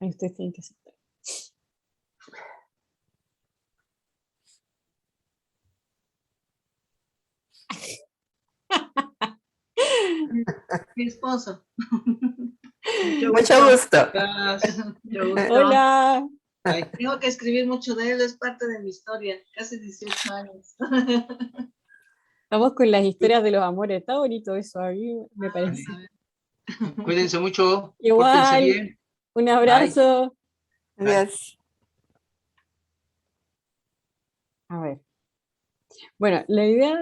Ahí ustedes tienen que aceptar. Mi esposo. Mucho gusto. Mucho gusto. Hola. Ay, tengo que escribir mucho de él, es parte de mi historia, casi 18 años. Estamos con las historias de los amores. Está bonito eso, a mí me parece. Cuídense mucho. Igual, Pórtense bien. un abrazo. Adiós. A ver. Bueno, la idea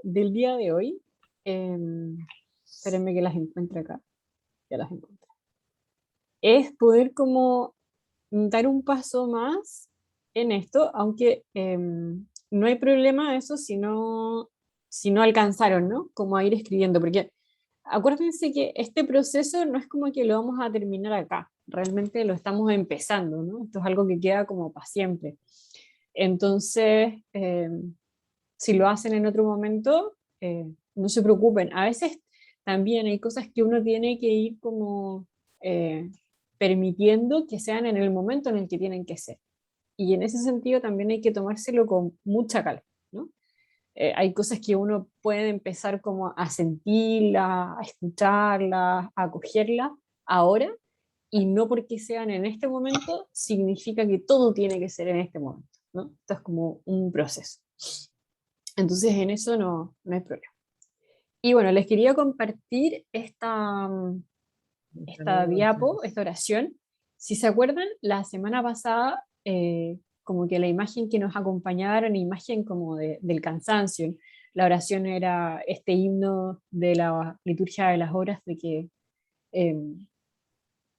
del día de hoy, espérenme que las encuentre acá. Ya las encontré. Es poder como dar un paso más en esto, aunque no hay problema de eso si no alcanzaron, ¿no? Como a ir escribiendo, porque acuérdense que este proceso no es como que lo vamos a terminar acá, realmente lo estamos empezando, ¿no? Esto es algo que queda como para siempre. Entonces, si lo hacen en otro momento, no se preocupen. A veces también hay cosas que uno tiene que ir como permitiendo que sean en el momento en el que tienen que ser. Y en ese sentido también hay que tomárselo con mucha calma, ¿no? Hay cosas que uno puede empezar como a sentirlas, a escucharlas, a acogerlas ahora, y no porque sean en este momento significa que todo tiene que ser en este momento, ¿no? Esto es como un proceso. Entonces en eso no hay problema. Y bueno, les quería compartir esta diapo, esta oración. Si se acuerdan, la semana pasada, como que la imagen que nos acompañaba era una imagen como del cansancio. La oración era este himno de la liturgia de las horas, de que eh,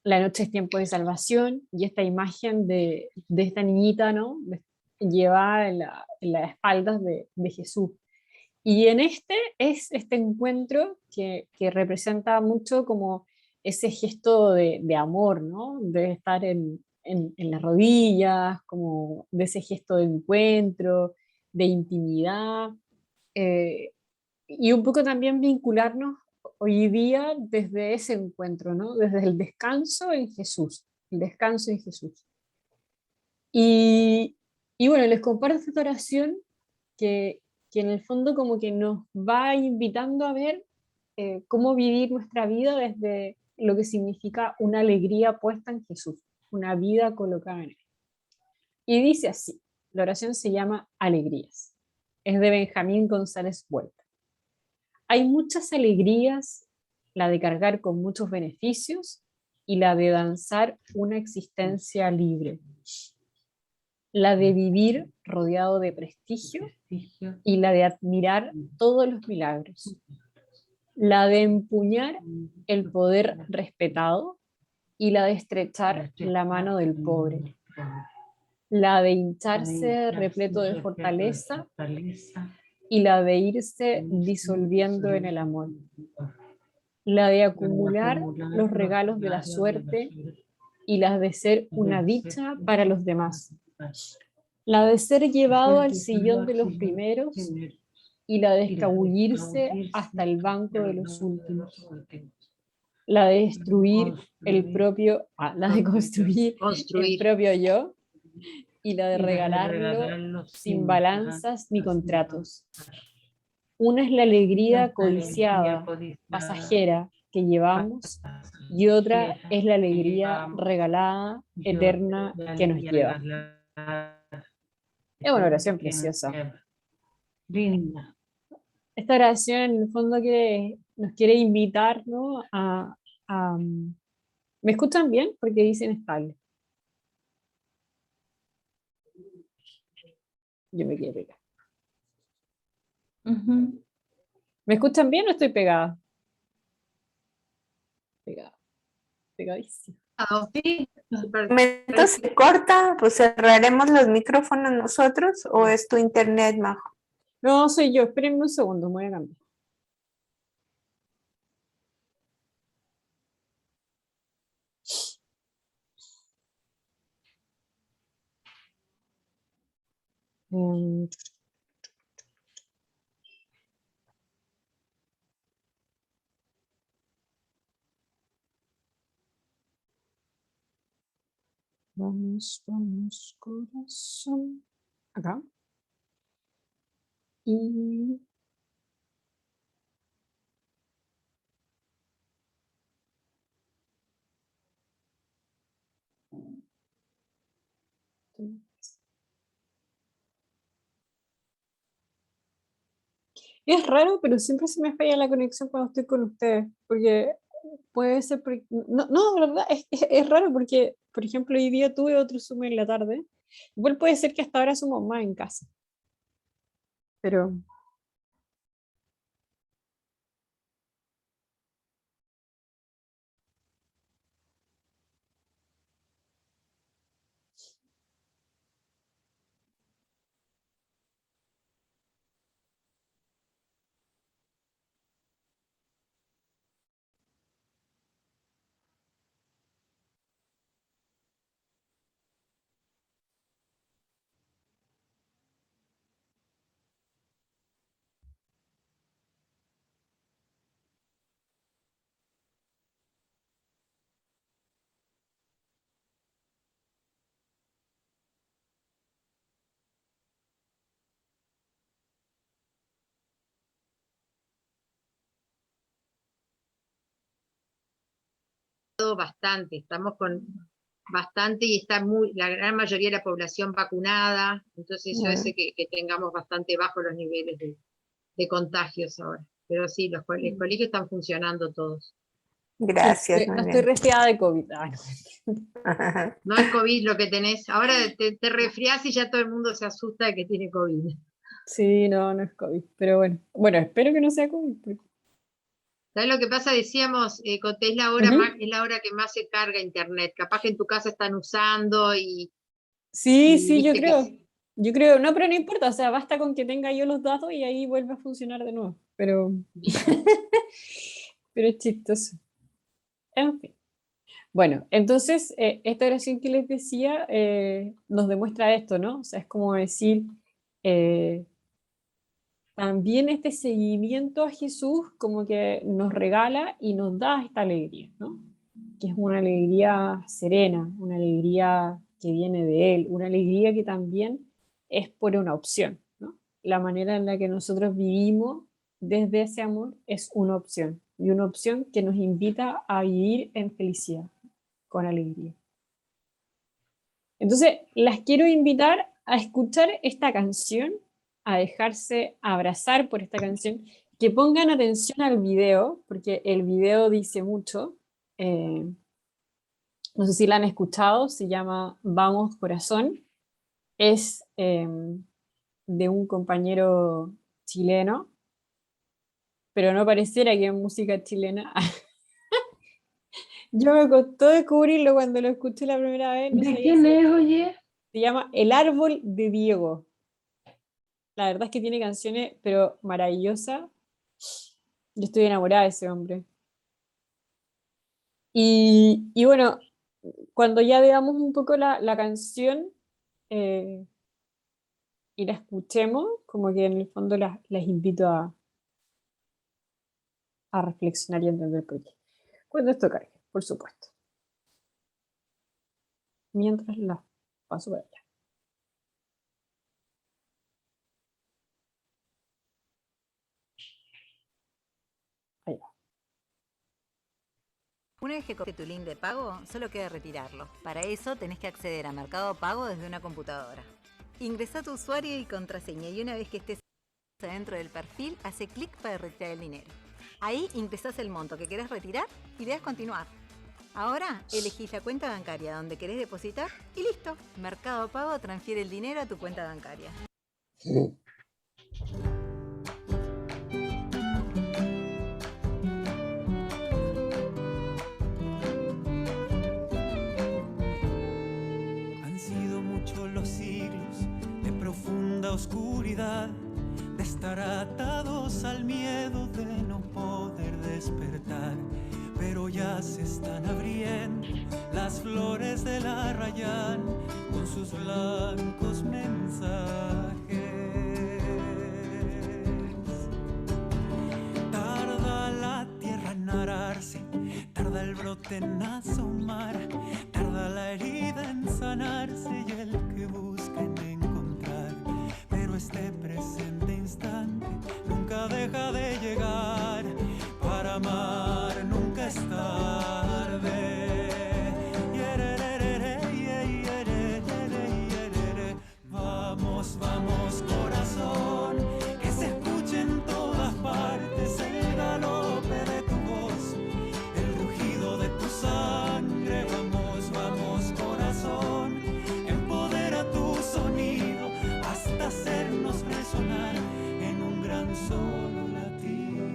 la noche es tiempo de salvación, y esta imagen de esta niñita, ¿no? Llevada en las espaldas de Jesús. Y en es este encuentro que representa mucho como ese gesto de amor, ¿no? De estar en las rodillas, como de ese gesto de encuentro, de intimidad, eh, y un poco también vincularnos hoy día desde ese encuentro, ¿no? Desde el descanso en Jesús, el descanso en Jesús. Y, y bueno, les comparto esta oración que en el fondo como que nos va invitando a ver cómo vivir nuestra vida desde lo que significa una alegría puesta en Jesús, una vida colocada en Él. Y dice así, la oración se llama Alegrías, es de Benjamín González Vuelta. Hay muchas alegrías, la de cargar con muchos beneficios y la de danzar una existencia libre, la de vivir rodeado de prestigio y la de admirar todos los milagros, la de empuñar el poder respetado y la de estrechar la mano del pobre, la de hincharse repleto de fortaleza y la de irse disolviendo en el amor, la de acumular los regalos de la suerte y las de ser una dicha para los demás, la de ser llevado al sillón de los primeros y la de escabullirse hasta el banco de los últimos, la de destruir la de construir el propio yo y la de regalarlo sin balanzas ni contratos. Una es la alegría codiciada, pasajera, que llevamos, y otra es la alegría regalada, eterna, que nos lleva. Es una oración preciosa. Esta oración en el fondo nos quiere invitar, ¿no? ¿Me escuchan bien? Porque dicen estable. Yo me quiero pegar. ¿Me escuchan bien o estoy pegada? Pegada. Pegadísima. Sí, ¿Momento se corta? Pues cerraremos los micrófonos nosotros o es tu internet, Majo. No, soy yo. Espérenme un segundo, me voy a cambiar. Um, Vamos, vamos, corazón. Acá. Y es raro, pero siempre se me falla la conexión cuando estoy con ustedes, porque puede ser, no, no, de verdad, es raro porque, por ejemplo, hoy día tuve otro Zoom en la tarde, igual puede ser que hasta ahora somos más en casa, pero bastante, estamos con bastante y está la gran mayoría de la población vacunada, entonces eso hace que tengamos bastante bajos los niveles de contagios ahora. Pero sí, los colegios están funcionando todos. Gracias, no muy estoy bien. resfriada de COVID. Ah, no. No es COVID lo que tenés, ahora te resfriás y ya todo el mundo se asusta de que tiene COVID. Sí, no, no es COVID, pero bueno, espero que no sea COVID. ¿Sabes lo que pasa? Decíamos, Coté, es la hora es la hora que más se carga internet. Capaz que en tu casa están usando Sí, yo viste creo, no, pero no importa, o sea, basta con que tenga yo los datos y ahí vuelve a funcionar de nuevo, pero pero es chistoso. En fin. Bueno, entonces, esta oración que les decía nos demuestra esto, ¿no? O sea, es como decir, eh, también este seguimiento a Jesús como que nos regala y nos da esta alegría, ¿no? Que es una alegría serena, una alegría que viene de Él, una alegría que también es por una opción, ¿no? La manera en la que nosotros vivimos desde ese amor es una opción, y una opción que nos invita a vivir en felicidad, con alegría. Entonces, las quiero invitar a escuchar esta canción, a dejarse abrazar por esta canción, que pongan atención al video, porque el video dice mucho. No sé si la han escuchado, se llama Vamos Corazón. Es de un compañero chileno, pero no pareciera que es música chilena. Yo me costó descubrirlo cuando lo escuché la primera vez. No ¿De sabía quién es, oye? Se llama El Árbol de Diego. La verdad es que tiene canciones, pero maravillosas. Yo estoy enamorada de ese hombre. Y bueno, cuando ya veamos un poco la canción y la escuchemos, como que en el fondo las invito a reflexionar y a entender por qué. Cuando esto cargue, por supuesto. Mientras la paso por allá. Ahí va. Una vez que copies tu link de pago, solo queda retirarlo. Para eso tenés que acceder a Mercado Pago desde una computadora. Ingresá tu usuario y contraseña y una vez que estés dentro del perfil, hace clic para retirar el dinero. Ahí ingresás el monto que querés retirar y le das continuar. Ahora elegís la cuenta bancaria donde querés depositar y listo. Mercado Pago transfiere el dinero a tu cuenta bancaria. Han sido muchos los siglos de profunda oscuridad, de estar atados al miedo de no poder despertar. Pero ya se están abriendo las flores del arrayán con sus blancos mensajes. Tarda la tierra en ararse, tarda el brote en asomar, tarda la herida en sanarse y el que busca en encontrar. Pero este presente instante nunca deja de llegar. Para amar nunca es tarde. Vamos, vamos, corazón, que se escuche en todas partes el galope de tu voz, el rugido de tu sangre. Vamos, vamos, corazón, empodera tu sonido hasta hacernos resonar en un gran solo latido.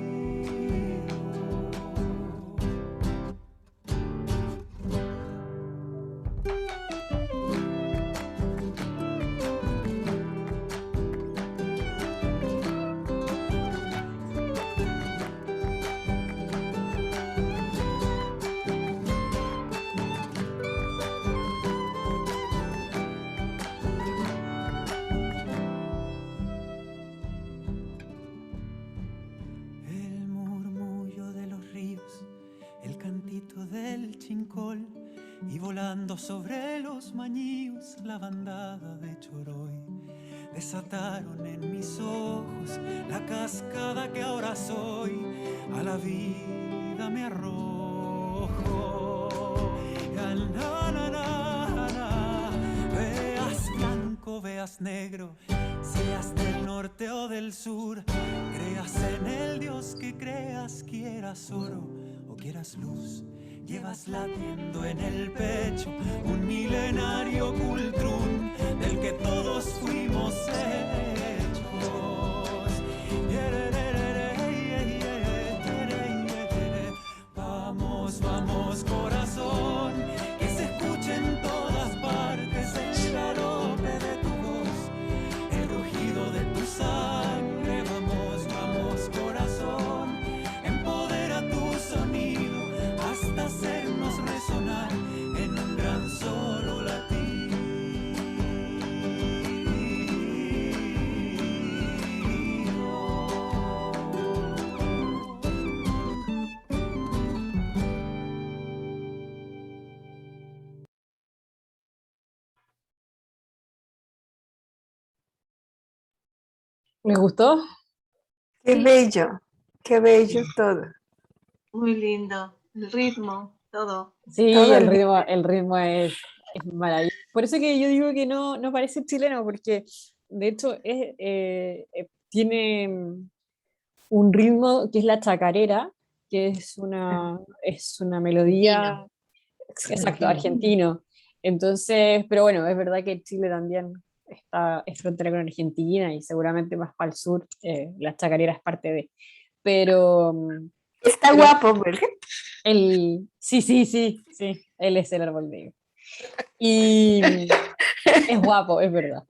El murmullo de los ríos, el cantito del chincol, y volando sobre los mañíos la bandada de Choroy desataron en mis ojos la cascada que ahora soy. A la vida me arrojo. Na, na, na, na. Veas blanco, veas negro, seas del norte o del sur, creas en el Dios que creas, quieras oro o quieras luz, llevas latiendo en el pecho un milenario cultrún del que todos fuimos hechos. Vamos, vamos, corazón, que se escuche en todas partes el galope de tu voz, el rugido de tu sangre. Vamos, vamos, corazón, empodera tu sonido hasta hacernos resonar en un gran solo latido. ¿Les gustó? Qué bello todo. Muy lindo. El ritmo, todo. Sí, Todo el ritmo es maravilloso. Por eso que yo digo que no, no parece chileno, porque de hecho tiene un ritmo que es la chacarera, que es una melodía, exacto, argentino. Entonces, pero bueno, es verdad que Chile también es frontera con Argentina y seguramente más para el sur, la chacarera es parte de. Pero Está guapo, ¿verdad? sí, él es el árbol negro. Y es guapo, es verdad.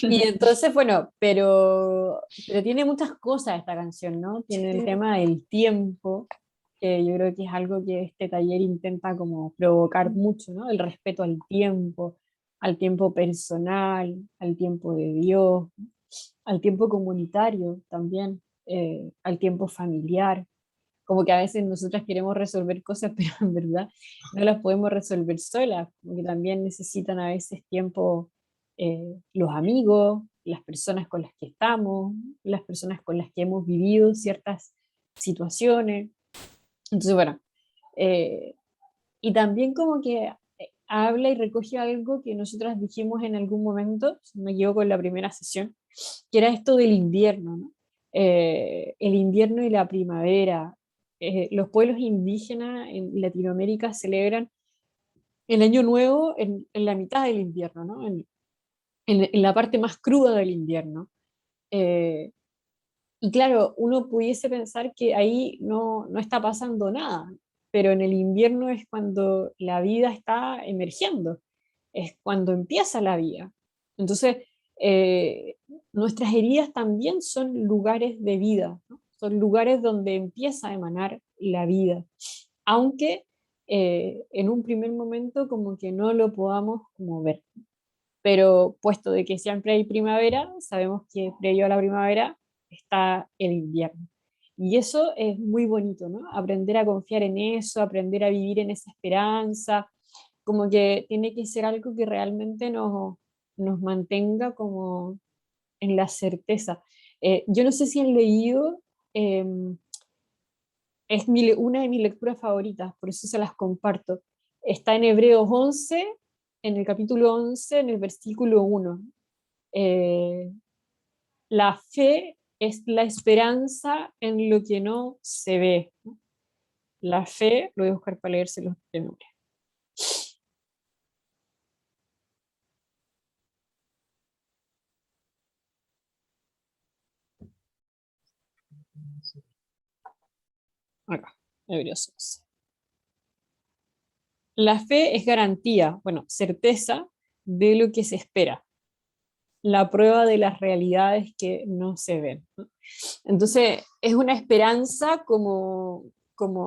Y entonces, bueno, pero tiene muchas cosas esta canción, ¿no? Tiene el tema del tiempo, que yo creo que es algo que este taller intenta como provocar mucho, ¿no? El respeto al tiempo personal, al tiempo de Dios, al tiempo comunitario también, al tiempo familiar. Como que a veces nosotras queremos resolver cosas, pero en verdad no las podemos resolver solas, como que también necesitan a veces tiempo los amigos, las personas con las que estamos, las personas con las que hemos vivido ciertas situaciones. Entonces, bueno, y también como que habla y recoge algo que nosotras dijimos en algún momento, si no me equivoco, en la primera sesión, que era esto del invierno, ¿no? El invierno y la primavera. Los pueblos indígenas en Latinoamérica celebran el Año Nuevo en la mitad del invierno, ¿no? En la parte más cruda del invierno. Eh, y claro, uno pudiese pensar que ahí no está pasando nada, pero en el invierno es cuando la vida está emergiendo, es cuando empieza la vida. Entonces, eh, nuestras heridas también son lugares de vida, ¿no? Son lugares donde empieza a emanar la vida, aunque en un primer momento como que no lo podamos como ver. Pero puesto de que siempre hay primavera, sabemos que previo a la primavera está el invierno. Y eso es muy bonito, ¿no? Aprender a confiar en eso, aprender a vivir en esa esperanza, como que tiene que ser algo que realmente nos mantenga como en la certeza. Yo no sé si han leído, es una de mis lecturas favoritas, por eso se las comparto. Está en Hebreos 11, en el capítulo 11, en el versículo 1. La fe es la esperanza en lo que no se ve. La fe, lo voy a buscar para leérselos de nombre. Acá, Hebreos 11. La fe es garantía, bueno, certeza de lo que se espera, la prueba de las realidades que no se ven, ¿no? Entonces, es una esperanza como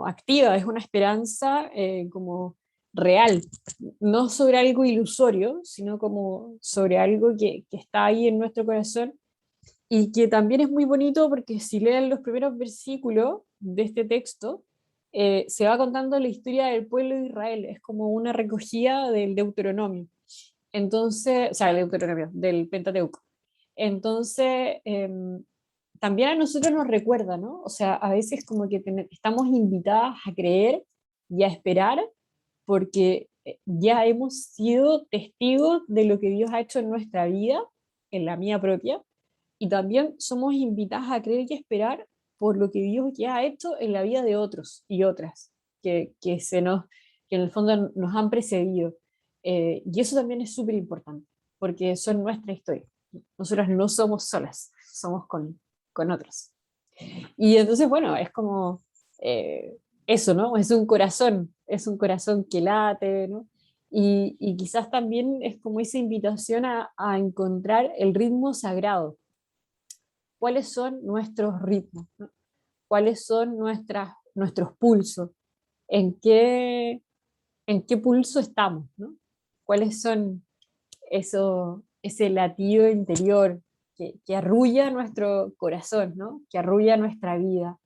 activa, es una esperanza como real, no sobre algo ilusorio, sino como sobre algo que está ahí en nuestro corazón y que también es muy bonito porque si leen los primeros versículos de este texto, se va contando la historia del pueblo de Israel, es como una recogida del Deuteronomio. Entonces, o sea, el Deuteronomio, del Pentateuco. Entonces, también a nosotros nos recuerda, ¿no? O sea, a veces como que estamos invitadas a creer y a esperar porque ya hemos sido testigos de lo que Dios ha hecho en nuestra vida, en la mía propia, y también somos invitadas a creer y esperar por lo que Dios ya ha hecho en la vida de otros y otras, que en el fondo nos han precedido. Y eso también es súper importante, porque son nuestra historia. Nosotras no somos solas, somos con otros. Y entonces, bueno, es como eso, ¿no? Es un corazón que late, ¿no? Y quizás también es como esa invitación a encontrar el ritmo sagrado. ¿Cuáles son nuestros ritmos? ¿No? ¿Cuáles son nuestros pulsos? ¿En qué pulso estamos? ¿No? ¿Cuáles son ese latido interior que arrulla nuestro corazón, ¿no? Que arrulla nuestra vida?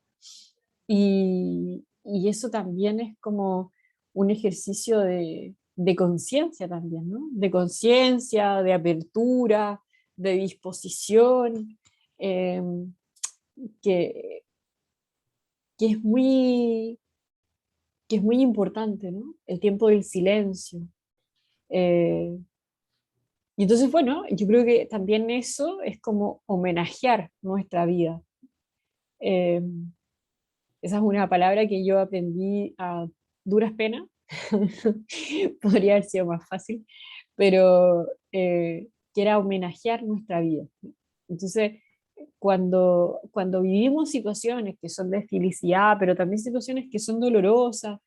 Y eso también es como un ejercicio de conciencia también, ¿no? De conciencia, de apertura, de disposición, eh, que, que es muy, que es muy importante, ¿no? El tiempo del silencio. Eh, y entonces, bueno, yo creo que también eso es como homenajear nuestra vida. Eh, Esa es una palabra que yo aprendí a duras penas. Podría haber sido más fácil, pero que era homenajear nuestra vida. Entonces, cuando vivimos situaciones que son de felicidad, pero también situaciones que son dolorosas,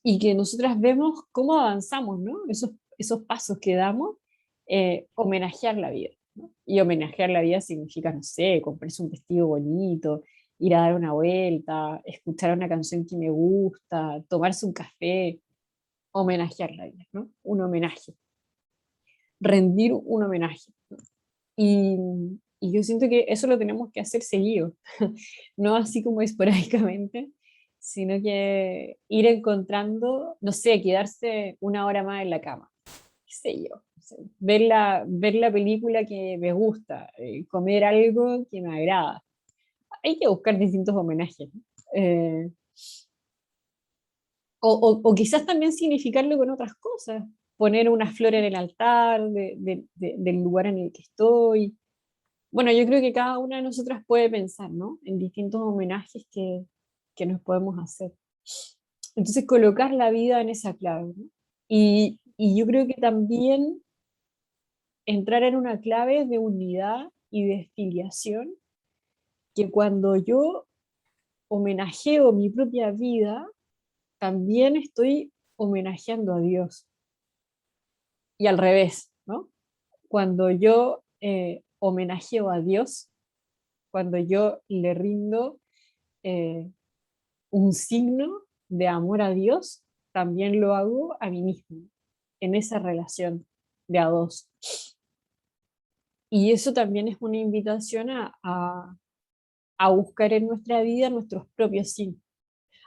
y que nosotras vemos cómo avanzamos, ¿no? Esos pasos que damos, homenajear la vida, ¿no? Y homenajear la vida significa, no sé, comprarse un vestido bonito, ir a dar una vuelta, escuchar una canción que me gusta, tomarse un café, homenajear la vida, ¿no? Un homenaje, rendir un homenaje, ¿no? Y, y yo siento que eso lo tenemos que hacer seguido, no así como esporádicamente, sino que ir encontrando, no sé, quedarse una hora más en la cama, qué sé yo, no sé, ver la película que me gusta, comer algo que me agrada. Hay que buscar distintos homenajes, ¿no? O quizás también significarlo con otras cosas, poner una flor en el altar del lugar en el que estoy. Bueno, yo creo que cada una de nosotras puede pensar, ¿no? En distintos homenajes que nos podemos hacer. Entonces, colocar la vida en esa clave, ¿no? Y yo creo que también entrar en una clave de unidad y de filiación, que cuando yo homenajeo mi propia vida, también estoy homenajeando a Dios. Y al revés, ¿no? Cuando yo homenajeo a Dios, cuando yo le rindo eh, un signo de amor a Dios, también lo hago a mí mismo, en esa relación de a dos. Y eso también es una invitación a buscar en nuestra vida nuestros propios signos.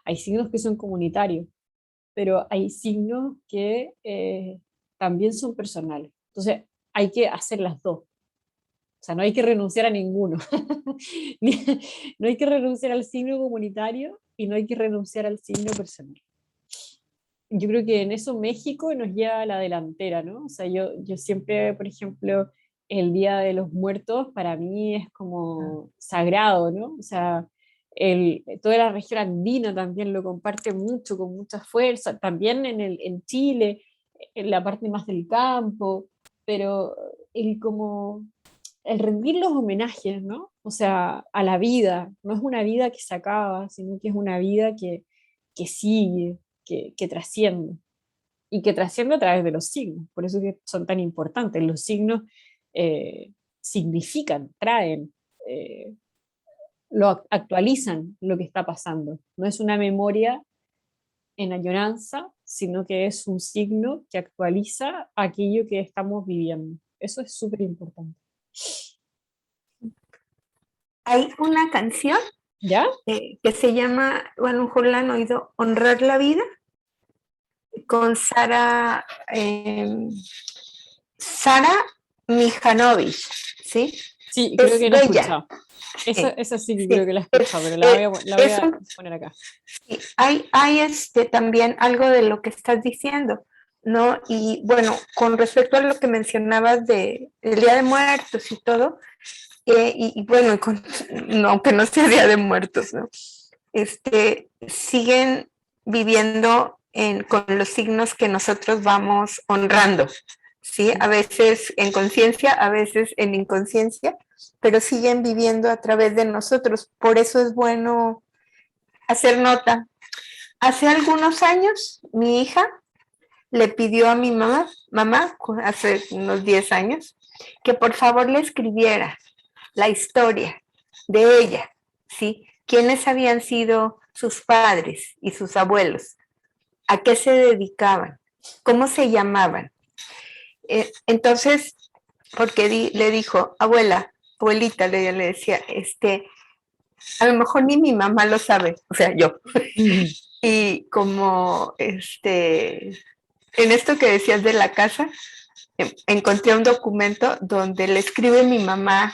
Hay signos que son comunitarios, pero hay signos que también son personales. Entonces hay que hacer las dos. O sea, no hay que renunciar a ninguno. No hay que renunciar al signo comunitario y no hay que renunciar al signo personal. Yo creo que en eso México nos lleva a la delantera, ¿no? O sea, yo siempre, por ejemplo, el Día de los Muertos para mí es como sagrado, ¿no? O sea, toda la región andina también lo comparte mucho, con mucha fuerza, también en Chile, en la parte más del campo, pero el rendir los homenajes, ¿no? O sea, a la vida, no es una vida que se acaba, sino que es una vida que sigue, que trasciende, y que trasciende a través de los signos. Por eso que son tan importantes. Los signos significan, traen, actualizan lo que está pasando. No es una memoria en añoranza, sino que es un signo que actualiza aquello que estamos viviendo. Eso es súper importante. Hay una canción ¿Ya? que se llama, bueno, a lo mejor la han oído, Honrar la Vida, con Sara Mijanovic, ¿sí? Sí, creo Es que la he bella. escuchado. Esa sí que Sí. creo que la he escuchado, pero la voy a poner acá. Sí, hay también algo de lo que estás diciendo, ¿no? Y bueno, con respecto a lo que mencionabas del Día de Muertos y todo, y bueno, no, aunque no sea Día de Muertos, ¿no? Siguen viviendo con los signos que nosotros vamos honrando, ¿sí? A veces en conciencia, a veces en inconsciencia, pero siguen viviendo a través de nosotros. Por eso es bueno hacer nota. Hace algunos años, mi hija le pidió a mi mamá, hace unos 10 años, que por favor le escribiera la historia de ella, ¿sí? ¿Quiénes habían sido sus padres y sus abuelos? ¿A qué se dedicaban? ¿Cómo se llamaban? Entonces, porque le dijo, abuelita, le decía, a lo mejor ni mi mamá lo sabe, o sea, yo. Y como en esto que decías de la casa, encontré un documento donde le escribe mi mamá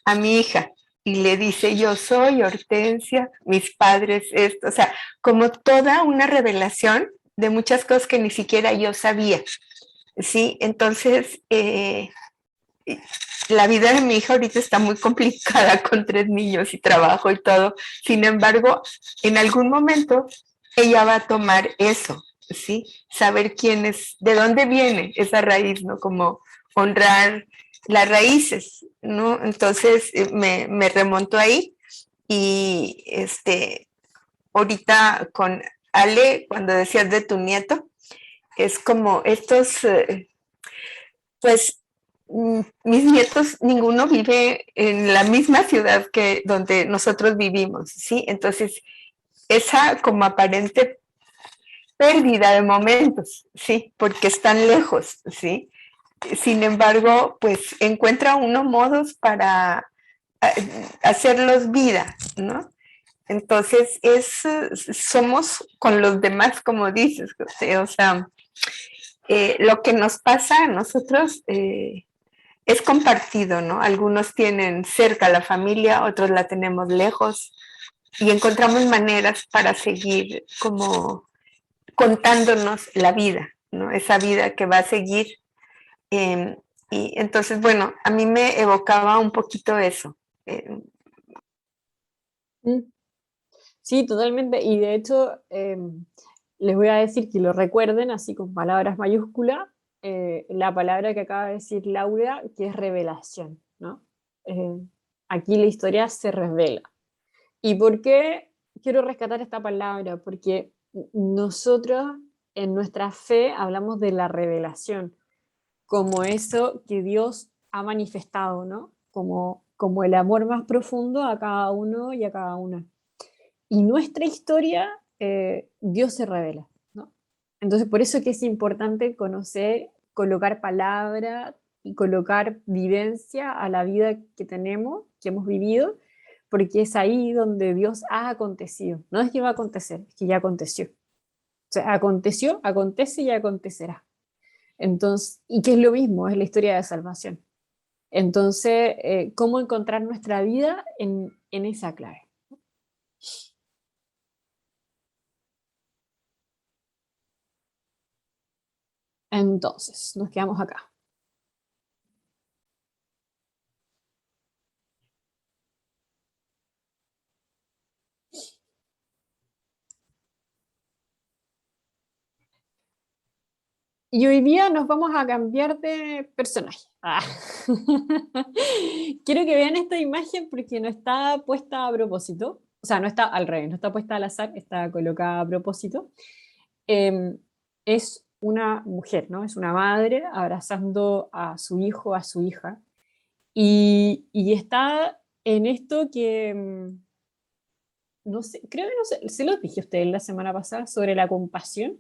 a mi hija y le dice, yo soy Hortensia, mis padres esto, o sea, como toda una revelación de muchas cosas que ni siquiera yo sabía, ¿sí? Entonces, la vida de mi hija ahorita está muy complicada con 3 niños y trabajo y todo, sin embargo, en algún momento ella va a tomar eso, ¿sí? Saber quién es, de dónde viene esa raíz, ¿no? Como honrar las raíces, ¿no? Entonces me remonto ahí y ahorita con Ale, cuando decías de tu nieto, es como estos, pues mis nietos, ninguno vive en la misma ciudad que donde nosotros vivimos, ¿sí? Entonces, esa como aparente pérdida de momentos, ¿sí? Porque están lejos, ¿sí? Sin embargo, pues encuentra uno modos para hacerlos vida, ¿no? Entonces, somos con los demás, como dices, José, o sea, lo que nos pasa a nosotros es compartido, ¿no? Algunos tienen cerca la familia, otros la tenemos lejos, y encontramos maneras para seguir como contándonos la vida, ¿no? Esa vida que va a seguir. Y entonces, bueno, a mí me evocaba un poquito eso. Sí, totalmente. Y de hecho, les voy a decir que lo recuerden así con palabras mayúsculas, la palabra que acaba de decir Laura, que es revelación, ¿no? Aquí la historia se revela. ¿Y por qué quiero rescatar esta palabra? Porque nosotros en nuestra fe hablamos de la revelación, como eso que Dios ha manifestado, ¿no? Como el amor más profundo a cada uno y a cada una. Y nuestra historia, Dios se revela, ¿no? Entonces, por eso que es importante conocer, colocar palabra y colocar vivencia a la vida que tenemos, que hemos vivido, porque es ahí donde Dios ha acontecido. No es que va a acontecer, es que ya aconteció. sea, aconteció, acontece y acontecerá. Entonces, y que es lo mismo, es la historia de salvación. Entonces, ¿cómo encontrar nuestra vida en esa clave? Entonces, nos quedamos acá. Y hoy día nos vamos a cambiar de personaje. Ah. Quiero que vean esta imagen porque no está puesta a propósito. O sea, no está al revés, no está puesta al azar, está colocada a propósito. Es una mujer, ¿no? Es una madre abrazando a su hijo, a su hija. Y está en esto que, no sé, creo que no sé, se lo dije a ustedes la semana pasada sobre la compasión,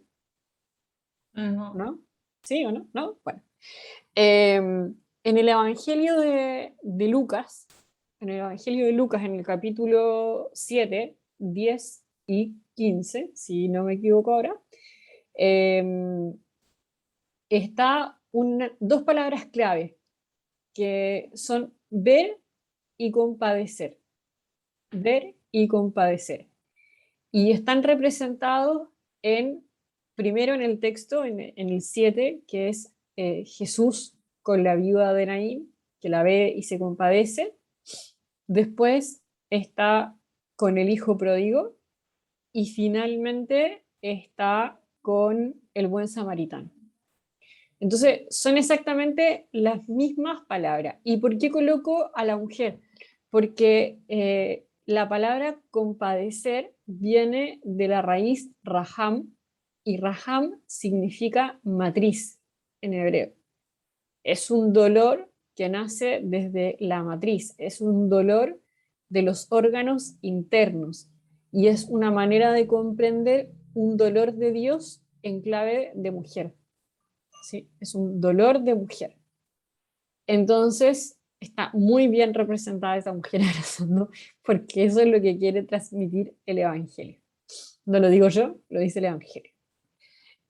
No. ¿no? ¿Sí o no? ¿No? Bueno. En el Evangelio de Lucas, en el Evangelio de Lucas, en el capítulo 7, 10 y 15, si no me equivoco ahora, está dos palabras clave que son ver y compadecer. Ver y compadecer. Y están representados primero en el texto, en el 7, que es Jesús con la viuda de Naín, que la ve y se compadece. Después está con el hijo pródigo y finalmente está con el buen samaritano. Entonces, son exactamente las mismas palabras. ¿Y por qué coloco a la mujer? Porque la palabra compadecer viene de la raíz raham, y raham significa matriz en hebreo. Es un dolor que nace desde la matriz, es un dolor de los órganos internos, y es una manera de comprender un dolor de Dios en clave de mujer. ¿Sí? Es un dolor de mujer. Entonces, está muy bien representada esa mujer abrazando, porque eso es lo que quiere transmitir el Evangelio. No lo digo yo, lo dice el Evangelio.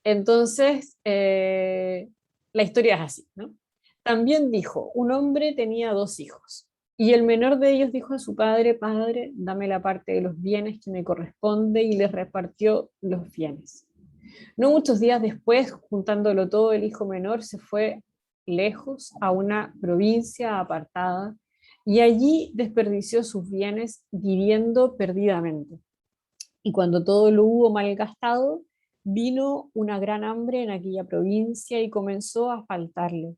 Entonces, la historia es así, ¿no? También dijo, un hombre tenía 2 hijos, y el menor de ellos dijo a su padre, padre, dame la parte de los bienes que me corresponde, y les repartió los bienes. No muchos días después, juntándolo todo, el hijo menor se fue lejos a una provincia apartada y allí desperdició sus bienes viviendo perdidamente. Y cuando todo lo hubo malgastado, vino una gran hambre en aquella provincia y comenzó a faltarle.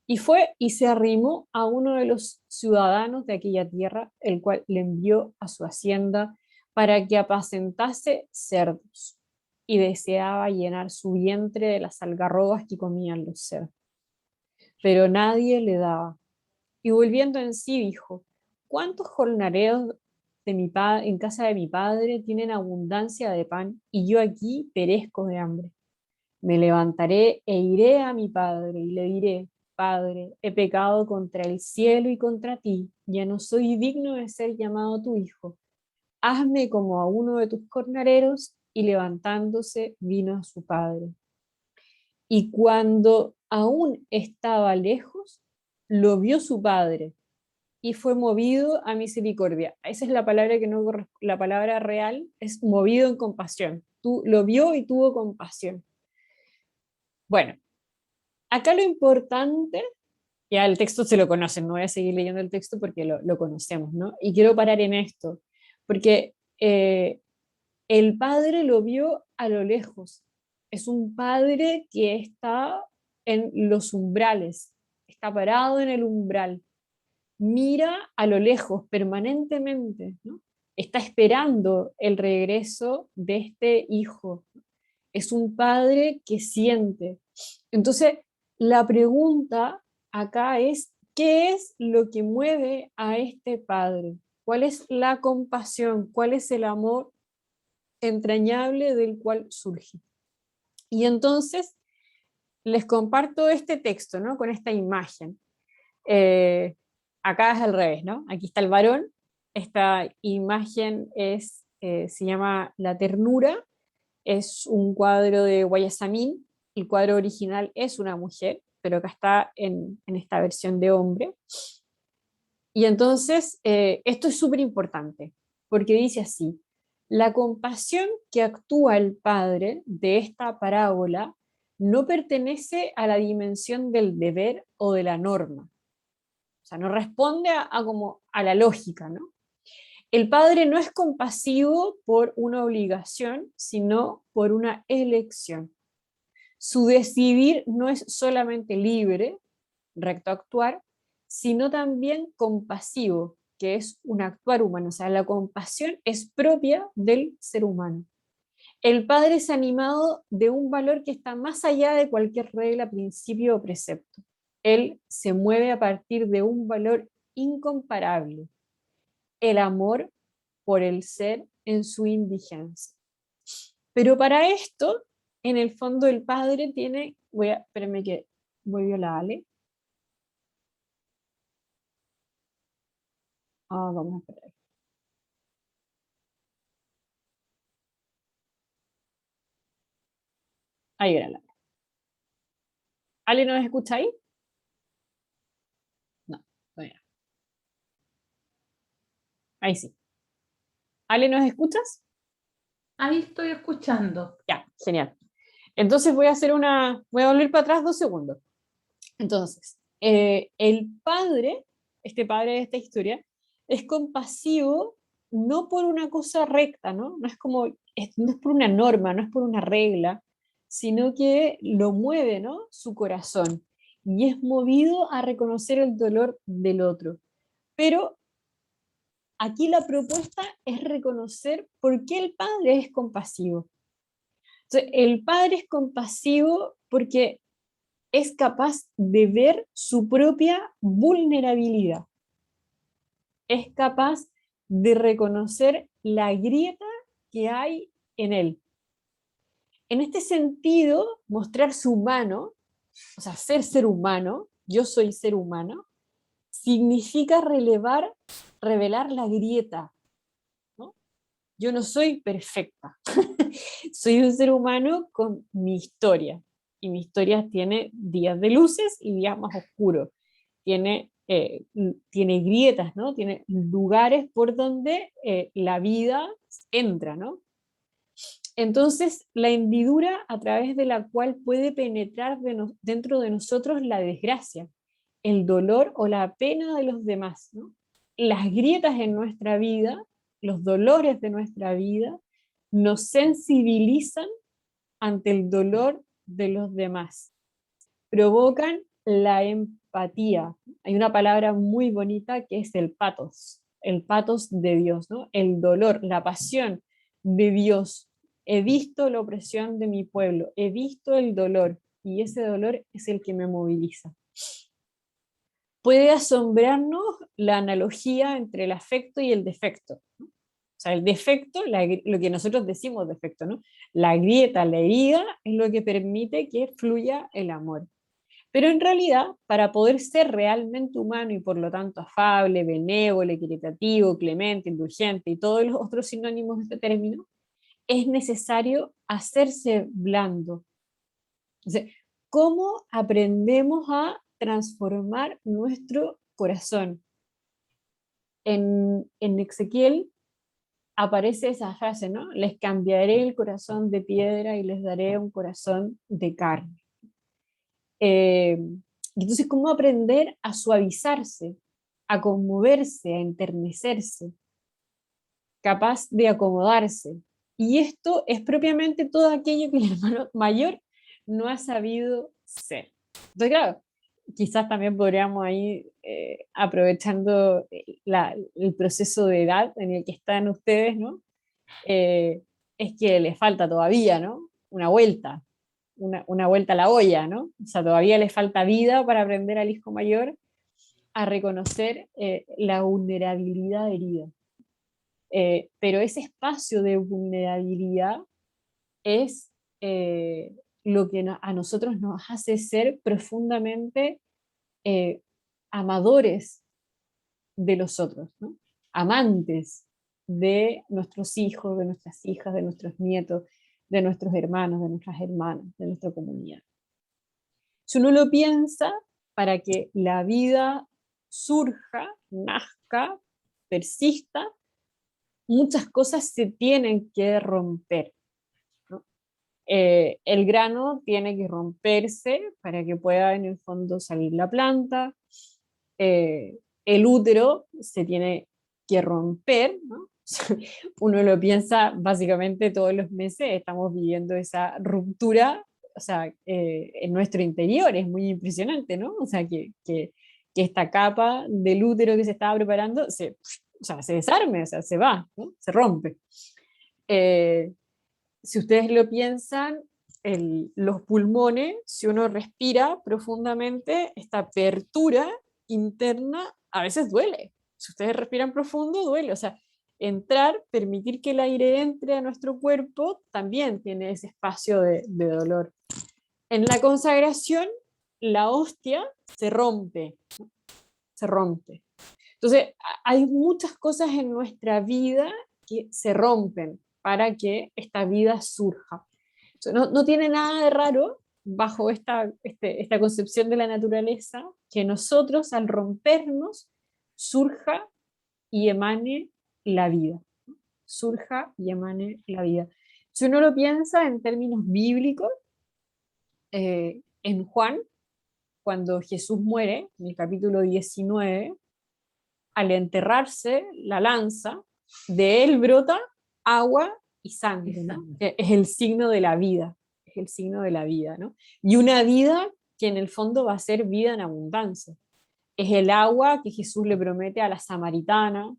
Y fue y se arrimó a uno de los ciudadanos de aquella tierra, el cual le envió a su hacienda para que apacentase cerdos, y deseaba llenar su vientre de las algarrobas que comían los cerdos. Pero nadie le daba. Y volviendo en sí dijo, ¿cuántos jornaleros en casa de mi padre tienen abundancia de pan, y yo aquí perezco de hambre? Me levantaré e iré a mi padre y le diré, Padre, he pecado contra el cielo y contra ti, ya no soy digno de ser llamado tu hijo. Hazme como a uno de tus jornaleros. Y levantándose vino a su padre. Y cuando aún estaba lejos, lo vio su padre y fue movido a misericordia. Esa es la palabra que no, la palabra real es movido en compasión. Tú lo vio y tuvo compasión. Bueno, acá lo importante, ya el texto se lo conocen, no voy a seguir leyendo el texto porque lo conocemos, ¿no? Y quiero parar en esto, porque el padre lo vio a lo lejos. Es un padre que está en los umbrales, está parado en el umbral, mira a lo lejos permanentemente, ¿no? Está esperando el regreso de este hijo. Es un padre que siente. Entonces, la pregunta acá es, ¿qué es lo que mueve a este padre? ¿Cuál es la compasión? ¿Cuál es el amor entrañable del cual surge? Y entonces les comparto este texto, ¿no? Con esta imagen. Acá es al revés, ¿no? Aquí está el varón, esta imagen se llama la ternura, es un cuadro de Guayasamín. El cuadro original es una mujer, pero acá está en esta versión de hombre. Y entonces, esto es súper importante, porque dice así: la compasión que actúa el padre de esta parábola no pertenece a la dimensión del deber o de la norma. O sea, no responde como a la lógica, ¿no? El padre no es compasivo por una obligación, sino por una elección. Su decidir no es solamente libre, recto actuar, sino también compasivo, que es un actuar humano. O sea, la compasión es propia del ser humano. El padre es animado de un valor que está más allá de cualquier regla, principio o precepto. Él se mueve a partir de un valor incomparable: el amor por el ser en su indigencia. Pero para esto, en el fondo, el padre tiene, espérenme que voy a la Ale. Vamos a esperar. Ahí era la Ale. ¿Ale nos escucha ahí? No, todavía no. Ahí sí. ¿Ale nos escuchas? Ahí estoy escuchando. Ya, genial. Entonces voy a volver para atrás 2 segundos. Entonces, el padre, este padre de esta historia, es compasivo no por una cosa recta, ¿no? No es como, no es por una norma, no es por una regla, sino que lo mueve, ¿no? Su corazón, y es movido a reconocer el dolor del otro. Pero aquí la propuesta es reconocer por qué el padre es compasivo. Entonces, el padre es compasivo porque es capaz de ver su propia vulnerabilidad. Es capaz de reconocer la grieta que hay en él. En este sentido, mostrarse humano, o sea, ser humano, yo soy ser humano, significa revelar la grieta, ¿no? Yo no soy perfecta. Soy un ser humano con mi historia. Y mi historia tiene días de luces y días más oscuros. Tiene grietas, ¿no? Tiene lugares por donde la vida entra, ¿no? Entonces, la hendidura a través de la cual puede penetrar dentro de nosotros la desgracia, el dolor o la pena de los demás, ¿no? Las grietas en nuestra vida, los dolores de nuestra vida, nos sensibilizan ante el dolor de los demás, provocan la empatía. Hay una palabra muy bonita que es el patos de Dios, ¿no? El dolor, la pasión de Dios. He visto la opresión de mi pueblo, he visto el dolor, y ese dolor es el que me moviliza. Puede asombrarnos la analogía entre el afecto y el defecto, ¿no? O sea, el defecto, lo que nosotros decimos defecto, ¿no? La grieta, la herida, es lo que permite que fluya el amor. Pero en realidad, para poder ser realmente humano y por lo tanto afable, benévolo, equitativo, clemente, indulgente y todos los otros sinónimos de este término, es necesario hacerse blando. Entonces, ¿cómo aprendemos a transformar nuestro corazón? En Ezequiel aparece esa frase, ¿no? Les cambiaré el corazón de piedra y les daré un corazón de carne. Entonces, ¿cómo aprender a suavizarse, a conmoverse, a enternecerse, capaz de acomodarse? Y esto es propiamente todo aquello que el hermano mayor no ha sabido ser. Entonces, claro, quizás también podríamos ahí, aprovechando el proceso de edad en el que están ustedes, ¿no? Es que les falta todavía, ¿no? Una vuelta a la olla, ¿no? O sea, todavía le falta vida para aprender al hijo mayor a reconocer la vulnerabilidad herida. Pero ese espacio de vulnerabilidad es lo que a nosotros nos hace ser profundamente amadores de los otros, ¿no? Amantes de nuestros hijos, de nuestras hijas, de nuestros nietos, de nuestros hermanos, de nuestras hermanas, de nuestra comunidad. Si uno lo piensa, para que la vida surja, nazca, persista, muchas cosas se tienen que romper, ¿no? El grano tiene que romperse para que pueda en el fondo salir la planta, el útero se tiene que romper, ¿no? Uno lo piensa básicamente todos los meses, estamos viviendo esa ruptura, o sea, en nuestro interior, es muy impresionante, ¿no? O sea, que esta capa del útero que se estaba preparando o sea, se desarme, o sea, se va, ¿no? Se rompe. Si ustedes lo piensan, los pulmones, si uno respira profundamente, esta apertura interna a veces duele. Si ustedes respiran profundo, duele. O sea, entrar, permitir que el aire entre a nuestro cuerpo, también tiene ese espacio de dolor. En la consagración, la hostia se rompe, ¿no? Se rompe. Entonces, hay muchas cosas en nuestra vida que se rompen para que esta vida surja. No tiene nada de raro bajo esta concepción de la naturaleza que nosotros al rompernos surja y emane la vida. Surja y emane la vida. Si uno lo piensa en términos bíblicos, en Juan, cuando Jesús muere, en el capítulo 19, al enterrarse la lanza, de él brota agua y sangre, ¿no? Es el signo de la vida, es el signo de la vida, ¿no? Y una vida que en el fondo va a ser vida en abundancia. Es el agua que Jesús le promete a la samaritana,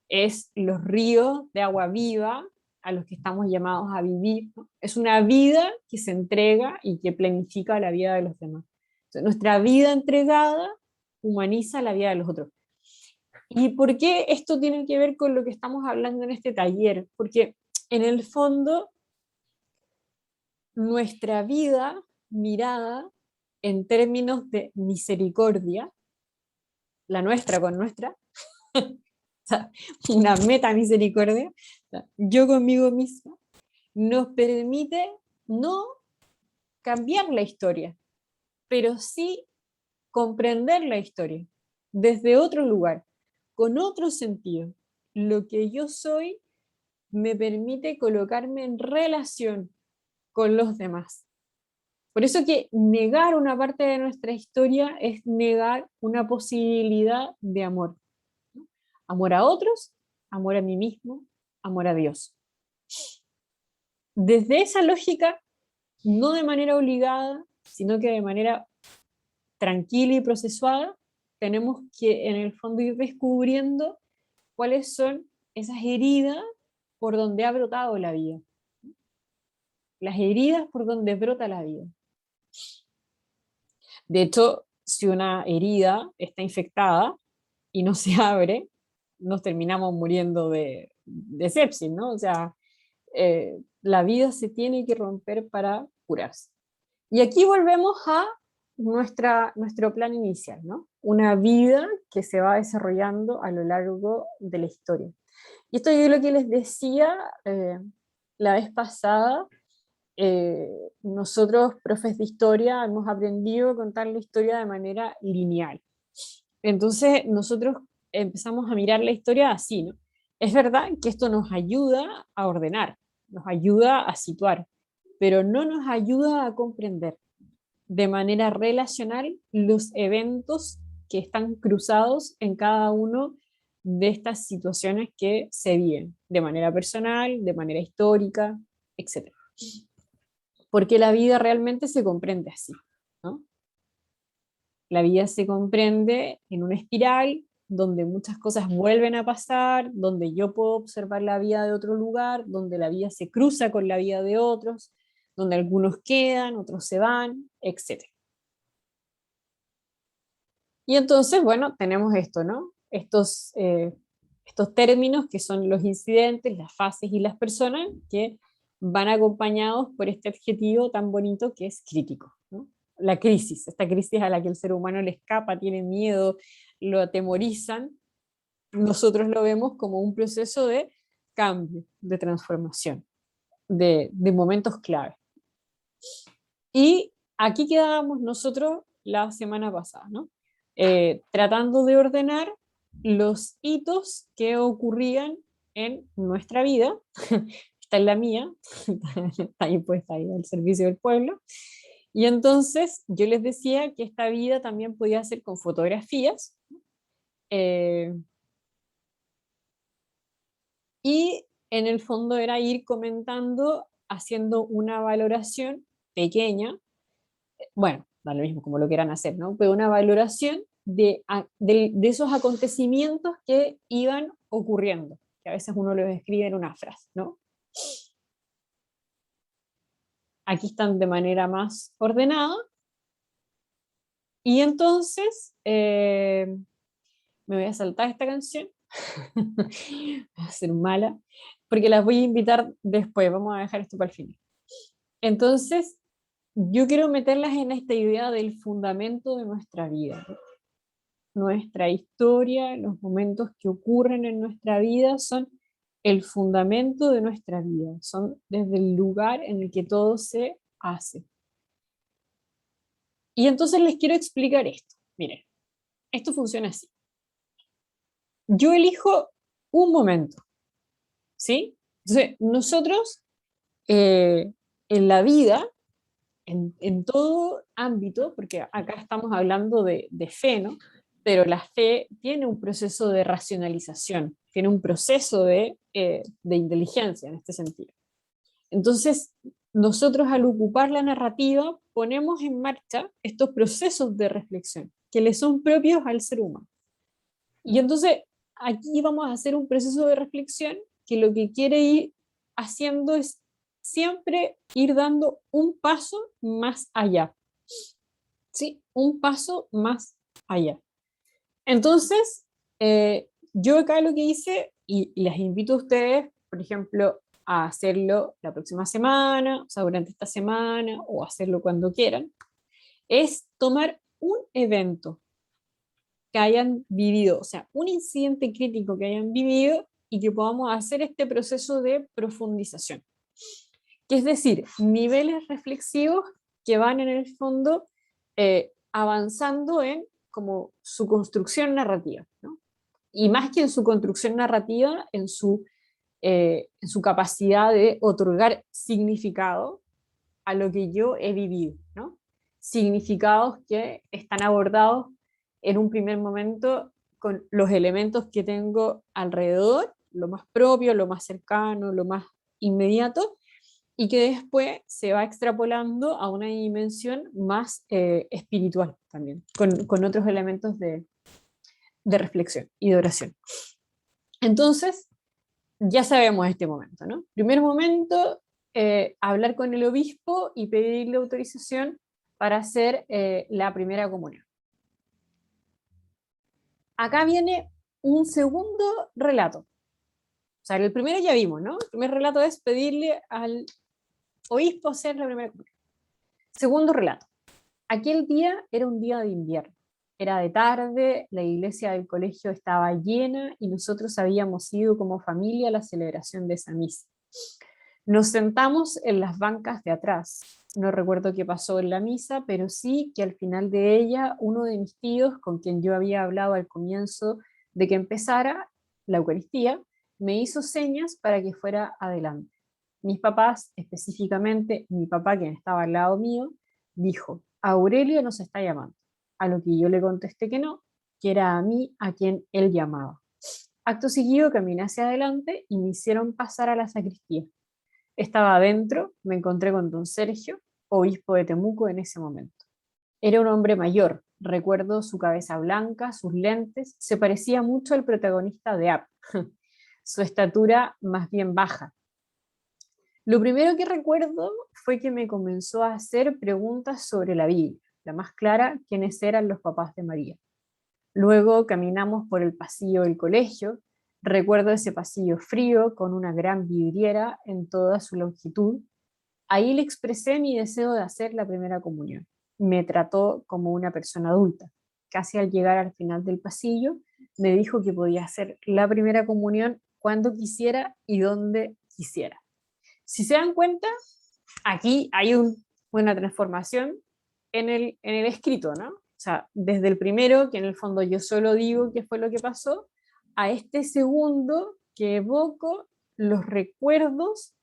es los ríos de agua viva a los que estamos llamados a vivir, ¿no? Es una vida que se entrega y que planifica la vida de los demás. Entonces, nuestra vida entregada humaniza la vida de los otros. ¿Y por qué esto tiene que ver con lo que estamos hablando en este taller? Porque en el fondo nuestra vida mirada en términos de misericordia, la nuestra con nuestra, o sea, una meta misericordia, o sea, yo conmigo misma, nos permite no cambiar la historia, pero sí comprender la historia desde otro lugar, con otro sentido. Lo que yo soy me permite colocarme en relación con los demás. Por eso que negar una parte de nuestra historia es negar una posibilidad de amor. ¿No? Amor a otros, amor a mí mismo, amor a Dios. Desde esa lógica, no de manera obligada, sino que de manera tranquila y procesuada, tenemos que en el fondo ir descubriendo cuáles son esas heridas por donde ha brotado la vida. Las heridas por donde brota la vida. De hecho, si una herida está infectada y no se abre, nos terminamos muriendo de sepsis, ¿no? O sea, la vida se tiene que romper para curarse. Y aquí volvemos a nuestro plan inicial, ¿no? Una vida que se va desarrollando a lo largo de la historia. Y esto es lo que les decía la vez pasada. Nosotros, profes de historia, hemos aprendido a contar la historia de manera lineal. Entonces, nosotros empezamos a mirar la historia así, ¿no? Es verdad que esto nos ayuda a ordenar, nos ayuda a situar, pero no nos ayuda a comprender de manera relacional los eventos que están cruzados en cada uno de estas situaciones que se viven, de manera personal, de manera histórica, etc. Porque la vida realmente se comprende así, ¿no? La vida se comprende en una espiral donde muchas cosas vuelven a pasar, donde yo puedo observar la vida de otro lugar, donde la vida se cruza con la vida de otros, donde algunos quedan, otros se van, etc. Y entonces, bueno, tenemos esto, ¿no? Estos términos que son los incidentes, las fases y las personas que van acompañados por este adjetivo tan bonito que es crítico, ¿no? La crisis, esta crisis a la que el ser humano le escapa, tiene miedo, lo atemorizan, nosotros lo vemos como un proceso de cambio, de transformación. de momentos clave. Y aquí quedábamos nosotros la semana pasada, ¿no? Tratando de ordenar los hitos que ocurrían en nuestra vida. Esta es la mía, está ahí puesta ahí al servicio del pueblo. Y entonces yo les decía que esta vida también podía ser con fotografías, y en el fondo era ir comentando, haciendo una valoración pequeña, bueno, da lo mismo como lo quieran hacer, ¿no? Pero una valoración de esos acontecimientos que iban ocurriendo, que a veces uno los escribe en una frase, ¿no? Aquí están de manera más ordenada. Y entonces me voy a saltar esta canción. Voy a ser mala, porque las voy a invitar después. Vamos a dejar esto para el final. Entonces, yo quiero meterlas en esta idea del fundamento de nuestra vida, ¿no? Nuestra historia, los momentos que ocurren en nuestra vida son el fundamento de nuestra vida, son desde el lugar en el que todo se hace. Y entonces les quiero explicar esto. Miren, esto funciona así. Yo elijo un momento, ¿sí? Entonces, nosotros en la vida, en todo ámbito, porque acá estamos hablando de fe, ¿no? Pero la fe tiene un proceso de racionalización, tiene un proceso de inteligencia en este sentido. Entonces, nosotros al ocupar la narrativa ponemos en marcha estos procesos de reflexión que le son propios al ser humano. Y entonces aquí vamos a hacer un proceso de reflexión que lo que quiere ir haciendo es siempre ir dando un paso más allá. ¿Sí? Un paso más allá. Entonces, yo acá lo que hice, y les invito a ustedes, por ejemplo, a hacerlo la próxima semana, o sea, durante esta semana, o hacerlo cuando quieran, es tomar un evento que hayan vivido, o sea, un incidente crítico que hayan vivido y que podamos hacer este proceso de profundización. Que es decir, niveles reflexivos que van en el fondo avanzando en como su construcción narrativa, ¿no? Y más que en su construcción narrativa, en su capacidad de otorgar significado a lo que yo he vivido, ¿no? Significados que están abordados en un primer momento con los elementos que tengo alrededor, lo más propio, lo más cercano, lo más inmediato, y que después se va extrapolando a una dimensión más espiritual también, con otros elementos de reflexión y de oración. Entonces, ya sabemos este momento, ¿no? Primer momento, hablar con el obispo y pedirle autorización para hacer la primera comunión. Acá viene un segundo relato. O sea, el primero ya vimos, ¿no? El primer relato es pedirle al obispo hacer la primera comunión. Segundo relato. Aquel día era un día de invierno. Era de tarde, la iglesia del colegio estaba llena y nosotros habíamos ido como familia a la celebración de esa misa. Nos sentamos en las bancas de atrás. No recuerdo qué pasó en la misa, pero sí que al final de ella, uno de mis tíos, con quien yo había hablado al comienzo de que empezara la Eucaristía, me hizo señas para que fuera adelante. Mis papás, específicamente mi papá, quien estaba al lado mío, dijo: Aurelio nos está llamando. A lo que yo le contesté que no, que era a mí a quien él llamaba. Acto seguido caminé hacia adelante y me hicieron pasar a la sacristía. Estaba adentro, me encontré con don Sergio, obispo de Temuco en ese momento. Era un hombre mayor, recuerdo su cabeza blanca, sus lentes, se parecía mucho al protagonista de Up, su estatura más bien baja. Lo primero que recuerdo fue que me comenzó a hacer preguntas sobre la Biblia, la más clara, quiénes eran los papás de María. Luego caminamos por el pasillo del colegio. Recuerdo ese pasillo frío con una gran vidriera en toda su longitud. Ahí le expresé mi deseo de hacer la primera comunión. Me trató como una persona adulta. Casi al llegar al final del pasillo, me dijo que podía hacer la primera comunión cuando quisiera y donde quisiera. Si se dan cuenta, aquí hay una transformación en el escrito, ¿no? O sea, desde el primero, que en el fondo yo solo digo qué fue lo que pasó, a este segundo que evoco los recuerdos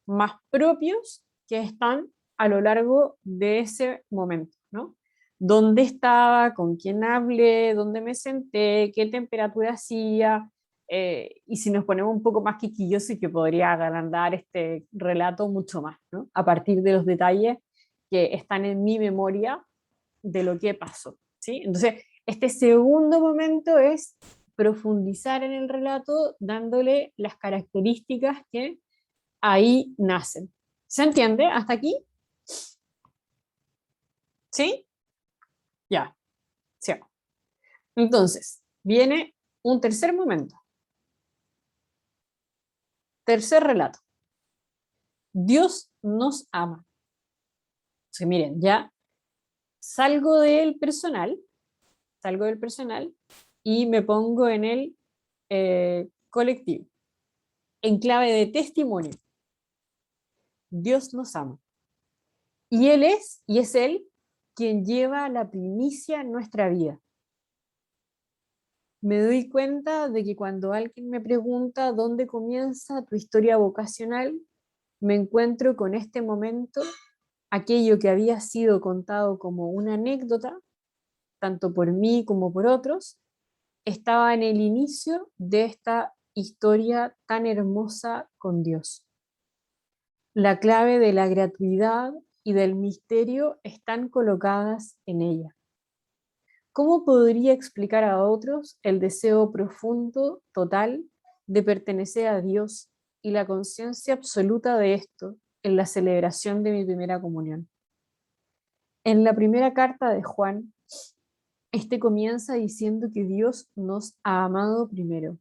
más propios que están a lo largo de ese momento, ¿no? ¿Dónde estaba? ¿Con quién hablé? ¿Dónde me senté? ¿Qué temperatura hacía? Y si nos ponemos un poco más quisquillosos, que podría agrandar este relato mucho más, ¿no? A partir de los detalles que están en mi memoria de lo que pasó, ¿sí? Entonces, este segundo momento es profundizar en el relato dándole las características que ahí nacen. ¿Se entiende hasta aquí? ¿Sí? Ya, sí. Entonces, viene un tercer momento. Tercer relato. Dios nos ama. Entonces, miren, ya salgo del personal y me pongo en el colectivo, en clave de testimonio. Dios nos ama. Y es Él quien lleva la primicia en nuestra vida. Me doy cuenta de que cuando alguien me pregunta dónde comienza tu historia vocacional, me encuentro con este momento, aquello que había sido contado como una anécdota, tanto por mí como por otros, estaba en el inicio de esta historia tan hermosa con Dios. La clave de la gratuidad y del misterio están colocadas en ella. ¿Cómo podría explicar a otros el deseo profundo, total, de pertenecer a Dios y la conciencia absoluta de esto en la celebración de mi primera comunión? En la primera carta de Juan, este comienza diciendo que Dios nos ha amado primero.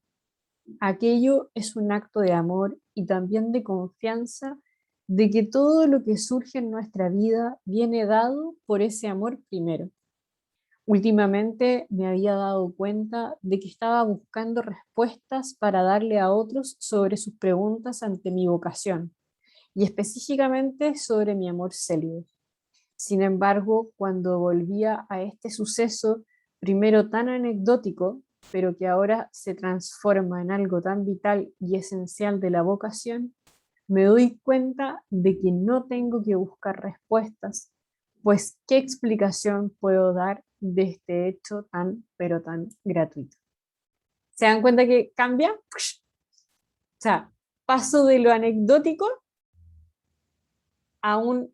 Aquello es un acto de amor y también de confianza de que todo lo que surge en nuestra vida viene dado por ese amor primero. Últimamente me había dado cuenta de que estaba buscando respuestas para darle a otros sobre sus preguntas ante mi vocación, y específicamente sobre mi amor célibe. Sin embargo, cuando volvía a este suceso, primero tan anecdótico, pero que ahora se transforma en algo tan vital y esencial de la vocación, me doy cuenta de que no tengo que buscar respuestas, pues ¿qué explicación puedo dar de este hecho tan, pero tan gratuito? ¿Se dan cuenta que cambia? O sea, paso de lo anecdótico a un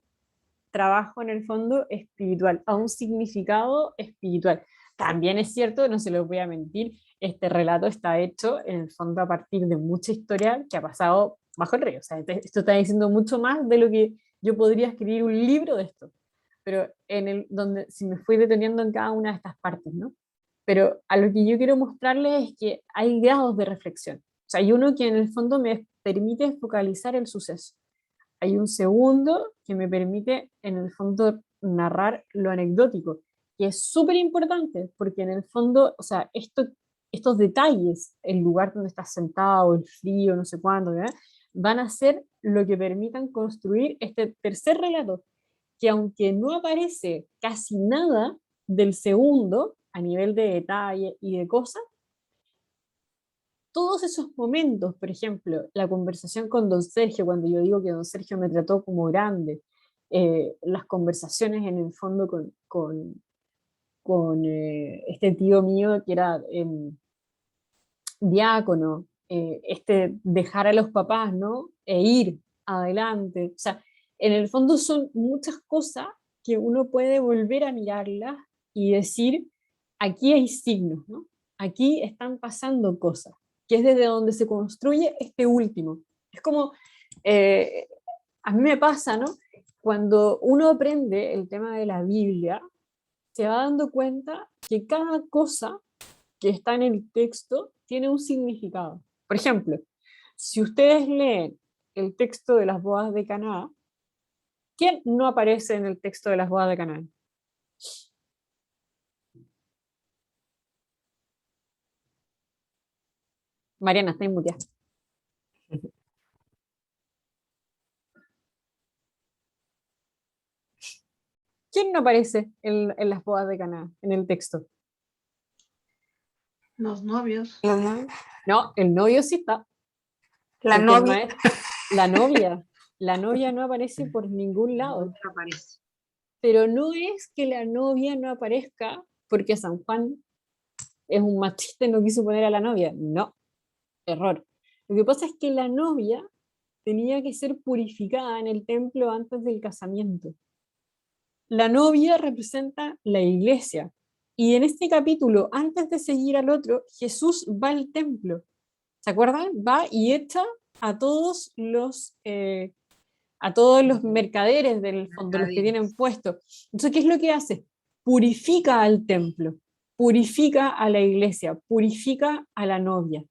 trabajo en el fondo espiritual, a un significado espiritual. También es cierto, no se lo voy a mentir, este relato está hecho en el fondo a partir de mucha historia que ha pasado bajo el río. O sea, esto está diciendo mucho más de lo que yo podría escribir un libro de esto. Pero donde si me fui deteniendo en cada una de estas partes, ¿no? Pero a lo que yo quiero mostrarles es que hay grados de reflexión. O sea, hay uno que en el fondo me permite focalizar el suceso. Hay un segundo que me permite, en el fondo, narrar lo anecdótico, que es súper importante, porque en el fondo, o sea, estos detalles, el lugar donde estás sentado, el frío, no sé cuándo, ¿verdad? Van a ser lo que permitan construir este tercer relato, que aunque no aparece casi nada del segundo, a nivel de detalle y de cosas, todos esos momentos, por ejemplo, la conversación con don Sergio, cuando yo digo que don Sergio me trató como grande, las conversaciones en el fondo con este tío mío que era diácono, este dejar a los papás, ¿no? E ir adelante. O sea, en el fondo son muchas cosas que uno puede volver a mirarlas y decir, aquí hay signos, ¿no? Aquí están pasando cosas, que es desde donde se construye este último. Es como, eh, a mí me pasa, ¿no? Cuando uno aprende el tema de la Biblia, se va dando cuenta que cada cosa que está en el texto tiene un significado. Por ejemplo, si ustedes leen el texto de las bodas de Caná, ¿quién no aparece en el texto de las bodas de Caná? Mariana, está inmuteada. ¿Quién no aparece en las bodas de Caná, en el texto? Los novios. No, el novio sí está. La porque el novia. la novia no aparece por ningún lado. Nunca aparece. Pero no es que la novia no aparezca porque San Juan es un machista y no quiso poner a la novia. No, error. Lo que pasa es que la novia tenía que ser purificada en el templo antes del casamiento. La novia representa la iglesia. Y en este capítulo, antes de seguir al otro, Jesús va al templo. ¿Se acuerdan? Va y echa a todos los mercaderes del fondo, los que tienen puesto. Entonces, ¿qué es lo que hace? Purifica al templo, purifica a la iglesia, purifica a la novia.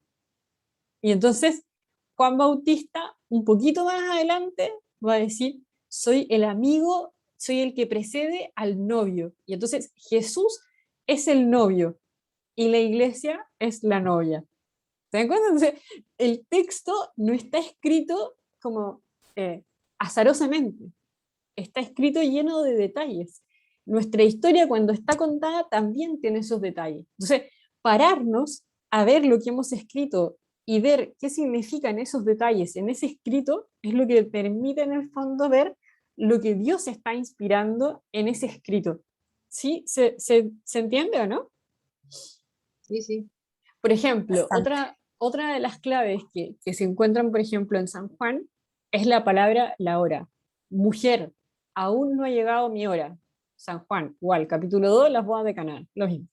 Y entonces, Juan Bautista, un poquito más adelante, va a decir, soy el amigo, soy el que precede al novio. Y entonces, Jesús es el novio y la iglesia es la novia. ¿Se dan cuenta? Entonces, el texto no está escrito como azarosamente, está escrito lleno de detalles. Nuestra historia, cuando está contada, también tiene esos detalles. Entonces, pararnos a ver lo que hemos escrito y ver qué significan esos detalles en ese escrito es lo que permite en el fondo ver lo que Dios está inspirando en ese escrito. ¿Sí? ¿Se entiende o no? Sí, sí. Por ejemplo, Bastante. otra de las claves que se encuentran, por ejemplo, en San Juan, es la palabra la hora. Mujer, aún no ha llegado mi hora. San Juan, igual, capítulo 2, las bodas de Caná, lo mismo.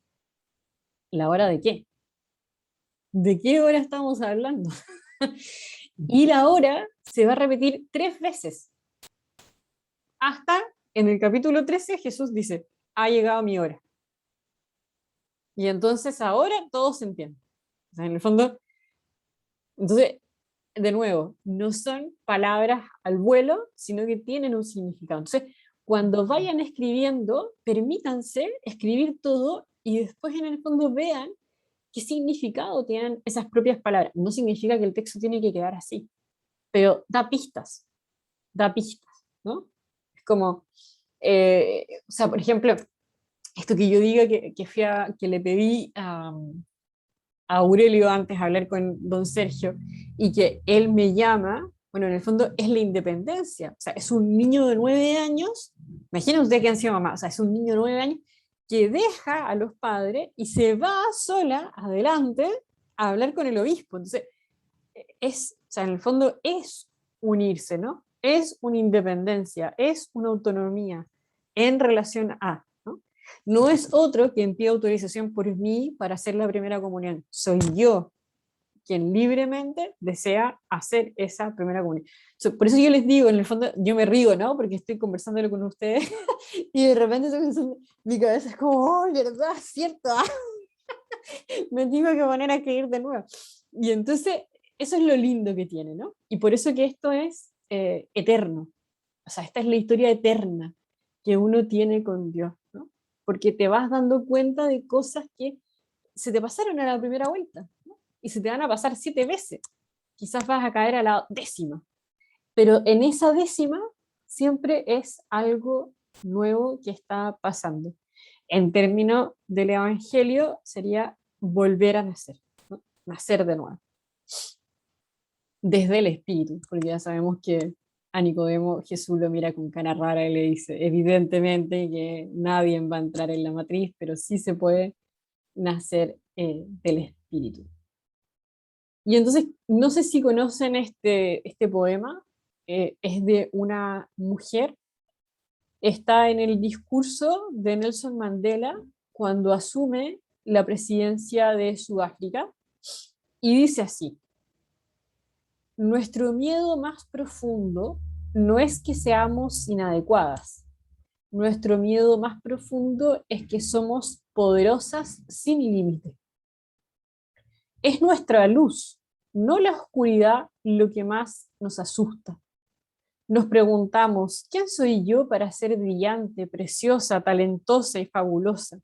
¿La hora de qué? ¿De qué hora estamos hablando? Y la hora se va a repetir 3 veces. Hasta en el capítulo 13 Jesús dice, ha llegado mi hora. Y entonces ahora todo se entiende. O sea, en el fondo, entonces, de nuevo, no son palabras al vuelo, sino que tienen un significado. Entonces, cuando vayan escribiendo, permítanse escribir todo y después en el fondo vean qué significado tienen esas propias palabras. No significa que el texto tiene que quedar así, pero da pistas, ¿no? Es como, o sea, por ejemplo, esto que yo diga que le pedí a Aurelio antes hablar con don Sergio y que él me llama, bueno, en el fondo es la independencia, o sea, es un niño de 9 años, imaginen ustedes que han sido mamá, o sea, es un niño de 9 años que deja a los padres y se va sola adelante a hablar con el obispo, entonces, o sea, en el fondo es unirse, ¿no? Es una independencia, es una autonomía en relación a, ¿no? No es otro quien pide autorización por mí para hacer la primera comunión, soy yo quien libremente desea hacer esa primera comunión. Por eso yo les digo, en el fondo, yo me río, ¿no? Porque estoy conversándolo con ustedes y de repente mi cabeza es como, oh, ¿verdad? ¿Cierto? Me tengo que poner a escribir de nuevo. Y entonces, eso es lo lindo que tiene, ¿no? Y por eso que esto es eterno. O sea, esta es la historia eterna que uno tiene con Dios, ¿no? Porque te vas dando cuenta de cosas que se te pasaron a la primera vuelta, ¿no? Y se te van a pasar 7 veces. Quizás vas a caer a la 10ª. Pero en esa 10ª siempre es algo nuevo que está pasando. En términos del Evangelio sería volver a nacer, ¿no? Nacer de nuevo. Desde el Espíritu, porque ya sabemos que a Nicodemo Jesús lo mira con cara rara y le dice, evidentemente que nadie va a entrar en la matriz, pero sí se puede nacer del Espíritu. Y entonces, no sé si conocen este poema, es de una mujer, está en el discurso de Nelson Mandela cuando asume la presidencia de Sudáfrica, y dice así: nuestro miedo más profundo no es que seamos inadecuadas, nuestro miedo más profundo es que somos poderosas sin límite. Es nuestra luz, no la oscuridad, lo que más nos asusta. Nos preguntamos, ¿quién soy yo para ser brillante, preciosa, talentosa y fabulosa?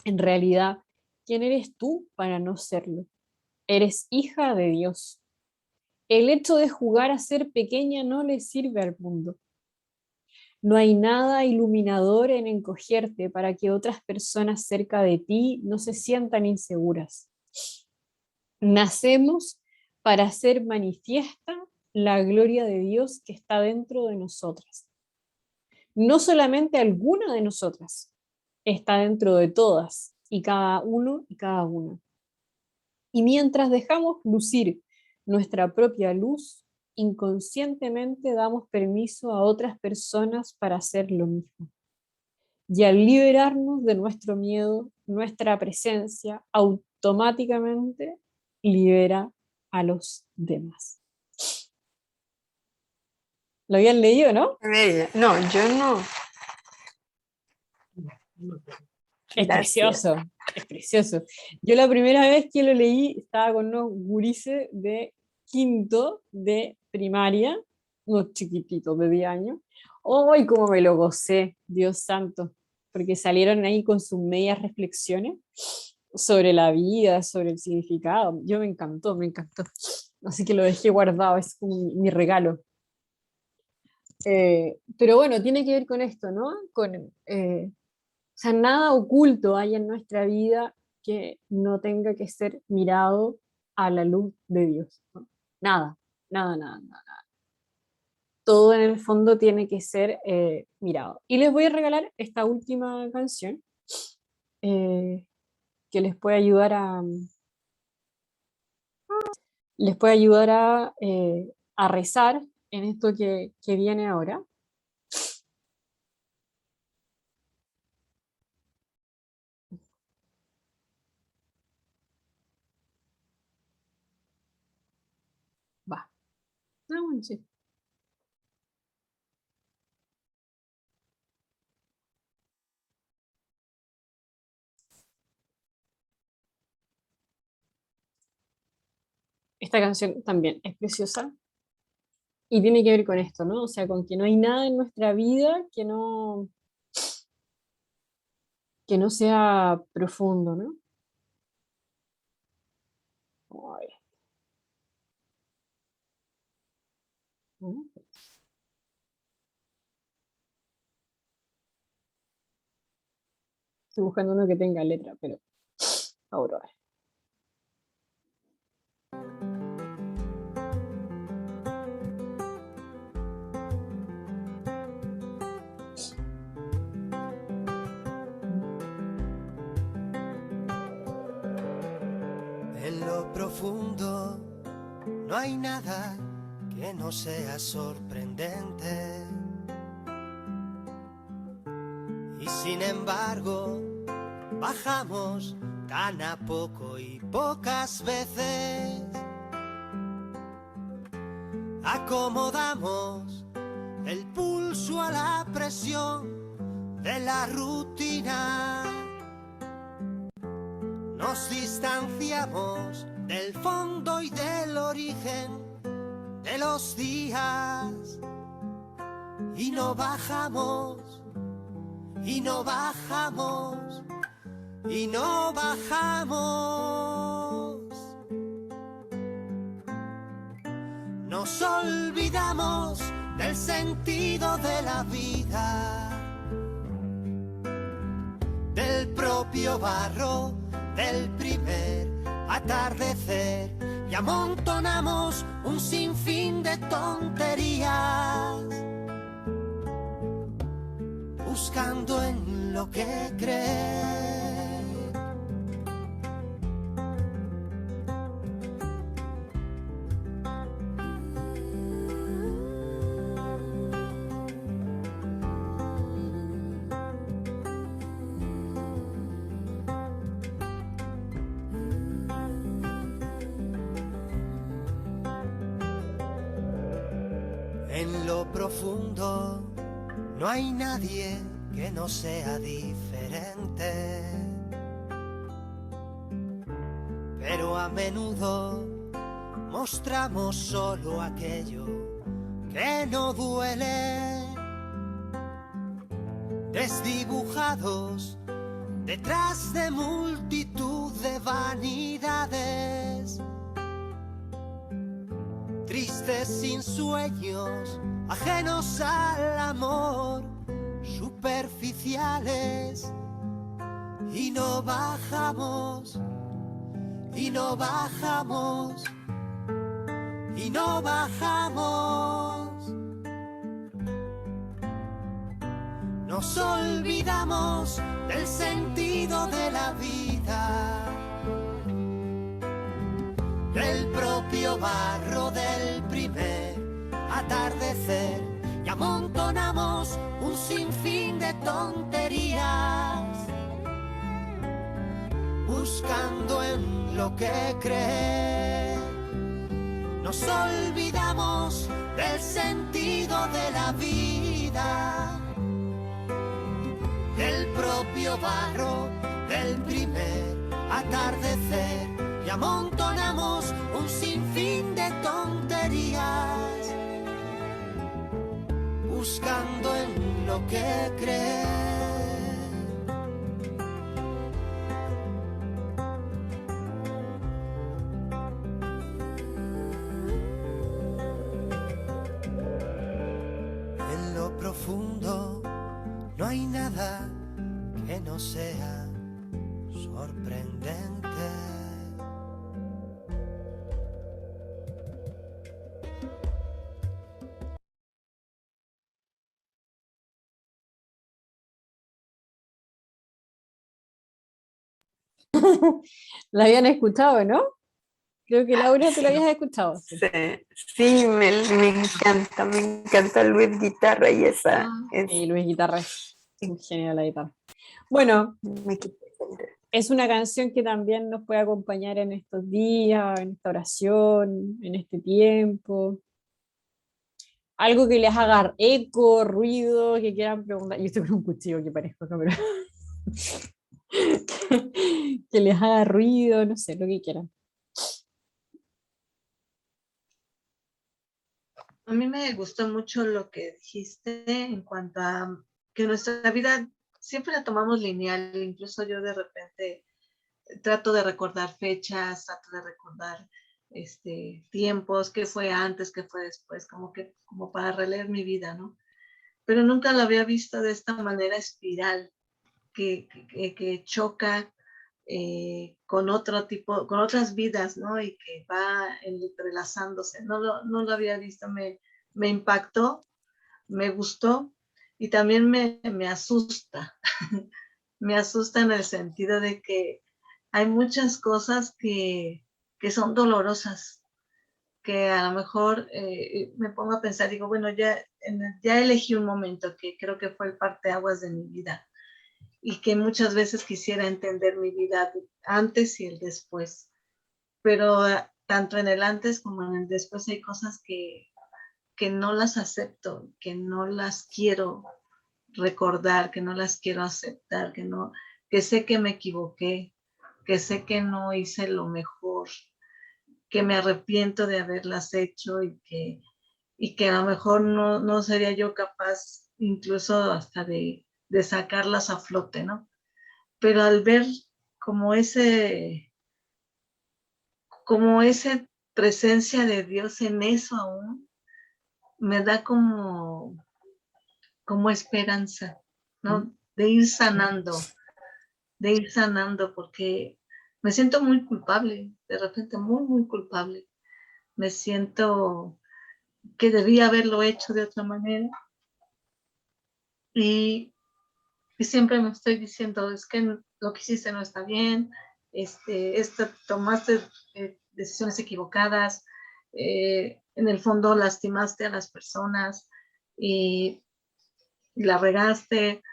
En realidad, ¿quién eres tú para no serlo? Eres hija de Dios. El hecho de jugar a ser pequeña no le sirve al mundo. No hay nada iluminador en encogerte para que otras personas cerca de ti no se sientan inseguras. Nacemos para hacer manifiesta la gloria de Dios que está dentro de nosotras. No solamente alguna de nosotras, está dentro de todas y cada uno y cada una. Y mientras dejamos lucir nuestra propia luz, inconscientemente damos permiso a otras personas para hacer lo mismo. Y al liberarnos de nuestro miedo, nuestra presencia automáticamente libera a los demás. ¿Lo habían leído, no? No, yo no. Es Gracias. precioso, es precioso. Yo la primera vez que lo leí estaba con unos gurises de quinto de primaria, unos chiquititos de 10 años. ¡Ay, cómo me lo gocé, Dios santo! Porque salieron ahí con sus medias reflexiones sobre la vida, sobre el significado. Yo me encantó, me encantó. Así que lo dejé guardado, es como mi regalo. Pero bueno, tiene que ver con esto, ¿no? O sea, nada oculto hay en nuestra vida que no tenga que ser mirado a la luz de Dios, ¿no? Nada, nada, nada, nada. Todo en el fondo tiene que ser mirado. Y les voy a regalar esta última canción que les puede ayudar a rezar en esto que viene ahora. Va. Sí. Esta canción también es preciosa y tiene que ver con esto, ¿no? O sea, con que no hay nada en nuestra vida que no sea profundo, ¿no? Ay. ¿No? Estoy buscando uno que tenga letra, pero ahora. En lo profundo no hay nada que no sea sorprendente. Y sin embargo, bajamos tan a poco y pocas veces. Acomodamos el pulso a la presión de la rutina. Nos distanciamos del fondo y del origen de los días. Y no bajamos, y no bajamos, y no bajamos. Nos olvidamos del sentido de la vida, del propio barro, del primer atardecer, y amontonamos un sinfín de tonterías, buscando en lo que creer. En lo profundo no hay nadie que no sea diferente, pero a menudo mostramos solo aquello que no duele, desdibujados detrás de multitud de vanidades, tristes sin sueños, ajenos al amor, superficiales y no bajamos, y no bajamos, y no bajamos. Nos olvidamos del sentido de la vida, del propio barro del primer atardecer, y amontonamos un sinfín de tonterías, buscando en lo que creer. Nos olvidamos del sentido de la vida, del propio barro del primer atardecer, y amontonamos un sinfín de tonterías, buscando en lo que creer. En lo profundo no hay nada que no sea sorprendente. La habían escuchado, ¿no? Creo que Laura, tú la habías escuchado. Sí. Sí, me encanta Luis Guitarra y esa Y Luis Guitarra es un genio de la guitarra. Bueno, es una canción que también nos puede acompañar en estos días, en esta oración, en este tiempo. Algo que les haga eco, ruido, que quieran preguntar. Yo estoy con un cuchillo que parezco acá, pero que les haga ruido, no sé, lo que quieran. A mí me gustó mucho lo que dijiste en cuanto a que nuestra vida siempre la tomamos lineal. Incluso yo de repente trato de recordar fechas, trato de recordar tiempos, qué fue antes, qué fue después, como para releer mi vida, ¿no? Pero nunca lo había visto de esta manera espiral, que choca con otro tipo, con otras vidas, ¿no? Y que va entrelazándose. No lo había visto, me impactó, me gustó y también me asusta. Me asusta en el sentido de que hay muchas cosas que son dolorosas, que a lo mejor me pongo a pensar, digo, bueno, ya elegí un momento que creo que fue el parteaguas de mi vida y que muchas veces quisiera entender mi vida antes y el después, pero tanto en el antes como en el después hay cosas que no las acepto, que no las quiero recordar, que no las quiero aceptar, que sé que me equivoqué, que sé que no hice lo mejor, que me arrepiento de haberlas hecho y que a lo mejor no sería yo capaz incluso hasta de sacarlas a flote, ¿no? Pero al ver como esa presencia de Dios en eso aún, me da como esperanza, ¿no? De ir sanando, porque me siento muy culpable, de repente muy, muy culpable. Me siento que debía haberlo hecho de otra manera y siempre me estoy diciendo, es que lo que hiciste no está bien, tomaste decisiones equivocadas, en el fondo lastimaste a las personas y la regaste,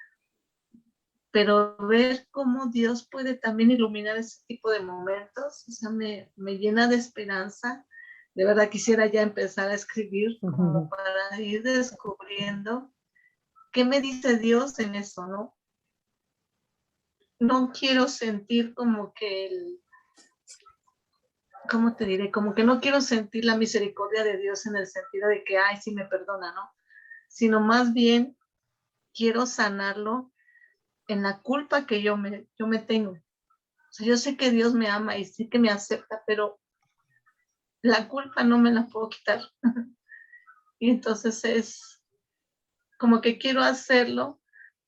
pero ver cómo Dios puede también iluminar ese tipo de momentos, o sea, me llena de esperanza. De verdad quisiera ya empezar a escribir como para ir descubriendo qué me dice Dios en eso, ¿no? No quiero sentir como que ¿cómo te diré? Como que no quiero sentir la misericordia de Dios en el sentido de que, ay, sí me perdona, ¿no? Sino más bien quiero sanarlo en la culpa que yo me tengo. O sea, yo sé que Dios me ama y sí que me acepta, pero la culpa no me la puedo quitar. Y entonces es como que quiero hacerlo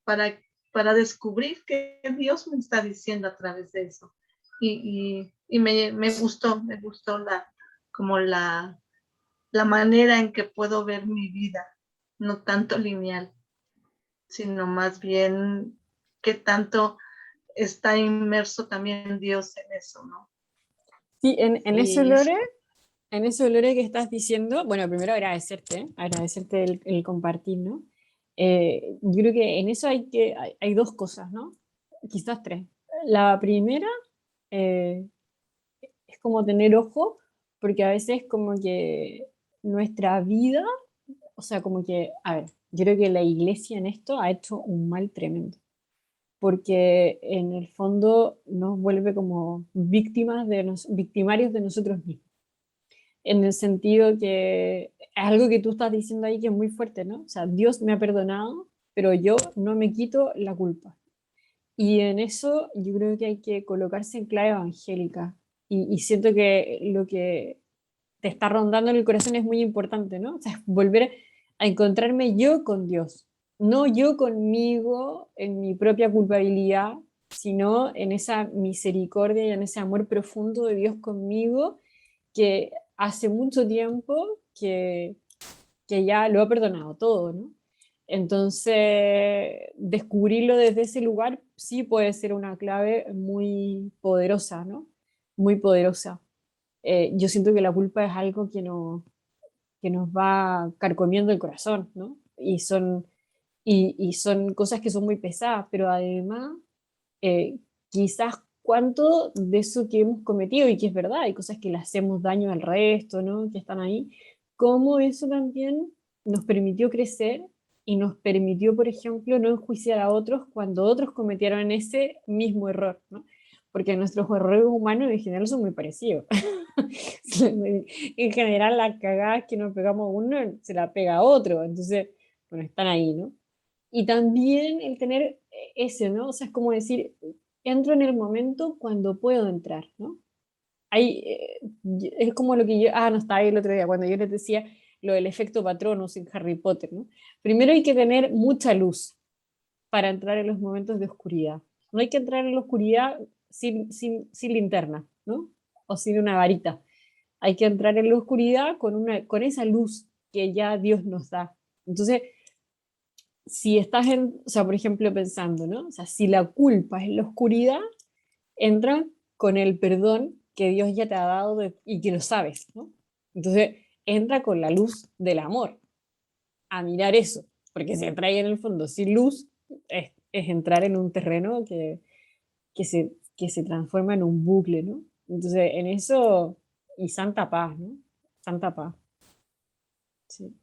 para para descubrir qué Dios me está diciendo a través de eso. Y me gustó como la manera en que puedo ver mi vida, no tanto lineal, sino más bien qué tanto está inmerso también Dios en eso, ¿no? Sí, en eso, Y Lore, en eso, Lore, que estás diciendo, bueno, primero agradecerte el compartir, ¿no? Yo creo que en eso hay dos cosas, ¿no? Quizás tres. La primera eh, es como tener ojo, porque a veces como que nuestra vida, o sea, como que, a ver, yo creo que la iglesia en esto ha hecho un mal tremendo, porque en el fondo nos vuelve como victimarios de nosotros mismos, en el sentido que es algo que tú estás diciendo ahí que es muy fuerte, ¿no? O sea, Dios me ha perdonado, pero yo no me quito la culpa. Y en eso yo creo que hay que colocarse en clave evangélica. Y siento que lo que te está rondando en el corazón es muy importante, ¿no? O sea, volver a encontrarme yo con Dios, no yo conmigo, en mi propia culpabilidad, sino en esa misericordia y en ese amor profundo de Dios conmigo, que hace mucho tiempo que ya lo ha perdonado todo, ¿no? Entonces, descubrirlo desde ese lugar sí puede ser una clave muy poderosa, ¿no? Muy poderosa. Yo siento que la culpa es algo que nos va carcomiendo el corazón, ¿no? Y son cosas que son muy pesadas, pero además, quizás cuánto de eso que hemos cometido, y que es verdad, hay cosas que le hacemos daño al resto, ¿no? Que están ahí, cómo eso también nos permitió crecer y nos permitió, por ejemplo, no enjuiciar a otros cuando otros cometieron ese mismo error, ¿no? Porque nuestros errores humanos en general son muy parecidos. En general, las cagadas que nos pegamos uno se la pega a otro, entonces, bueno, están ahí, ¿no? Y también el tener ese, ¿no? O sea, es como decir, entro en el momento cuando puedo entrar, ¿no? Es como lo que yo, no estaba ahí el otro día, cuando yo les decía lo del efecto Patronus en Harry Potter, ¿no? Primero hay que tener mucha luz para entrar en los momentos de oscuridad. No hay que entrar en la oscuridad sin linterna, ¿no? O sin una varita. Hay que entrar en la oscuridad con esa luz que ya Dios nos da. Entonces, si estás o sea, por ejemplo, pensando, ¿no? O sea, si la culpa es la oscuridad, entra con el perdón que Dios ya te ha dado y que lo sabes, ¿no? Entonces, entra con la luz del amor a mirar eso, porque si entra ahí en el fondo sin luz, es entrar en un terreno que se transforma en un bucle, ¿no? Entonces, en eso, y santa paz, ¿no? Santa paz. Sí.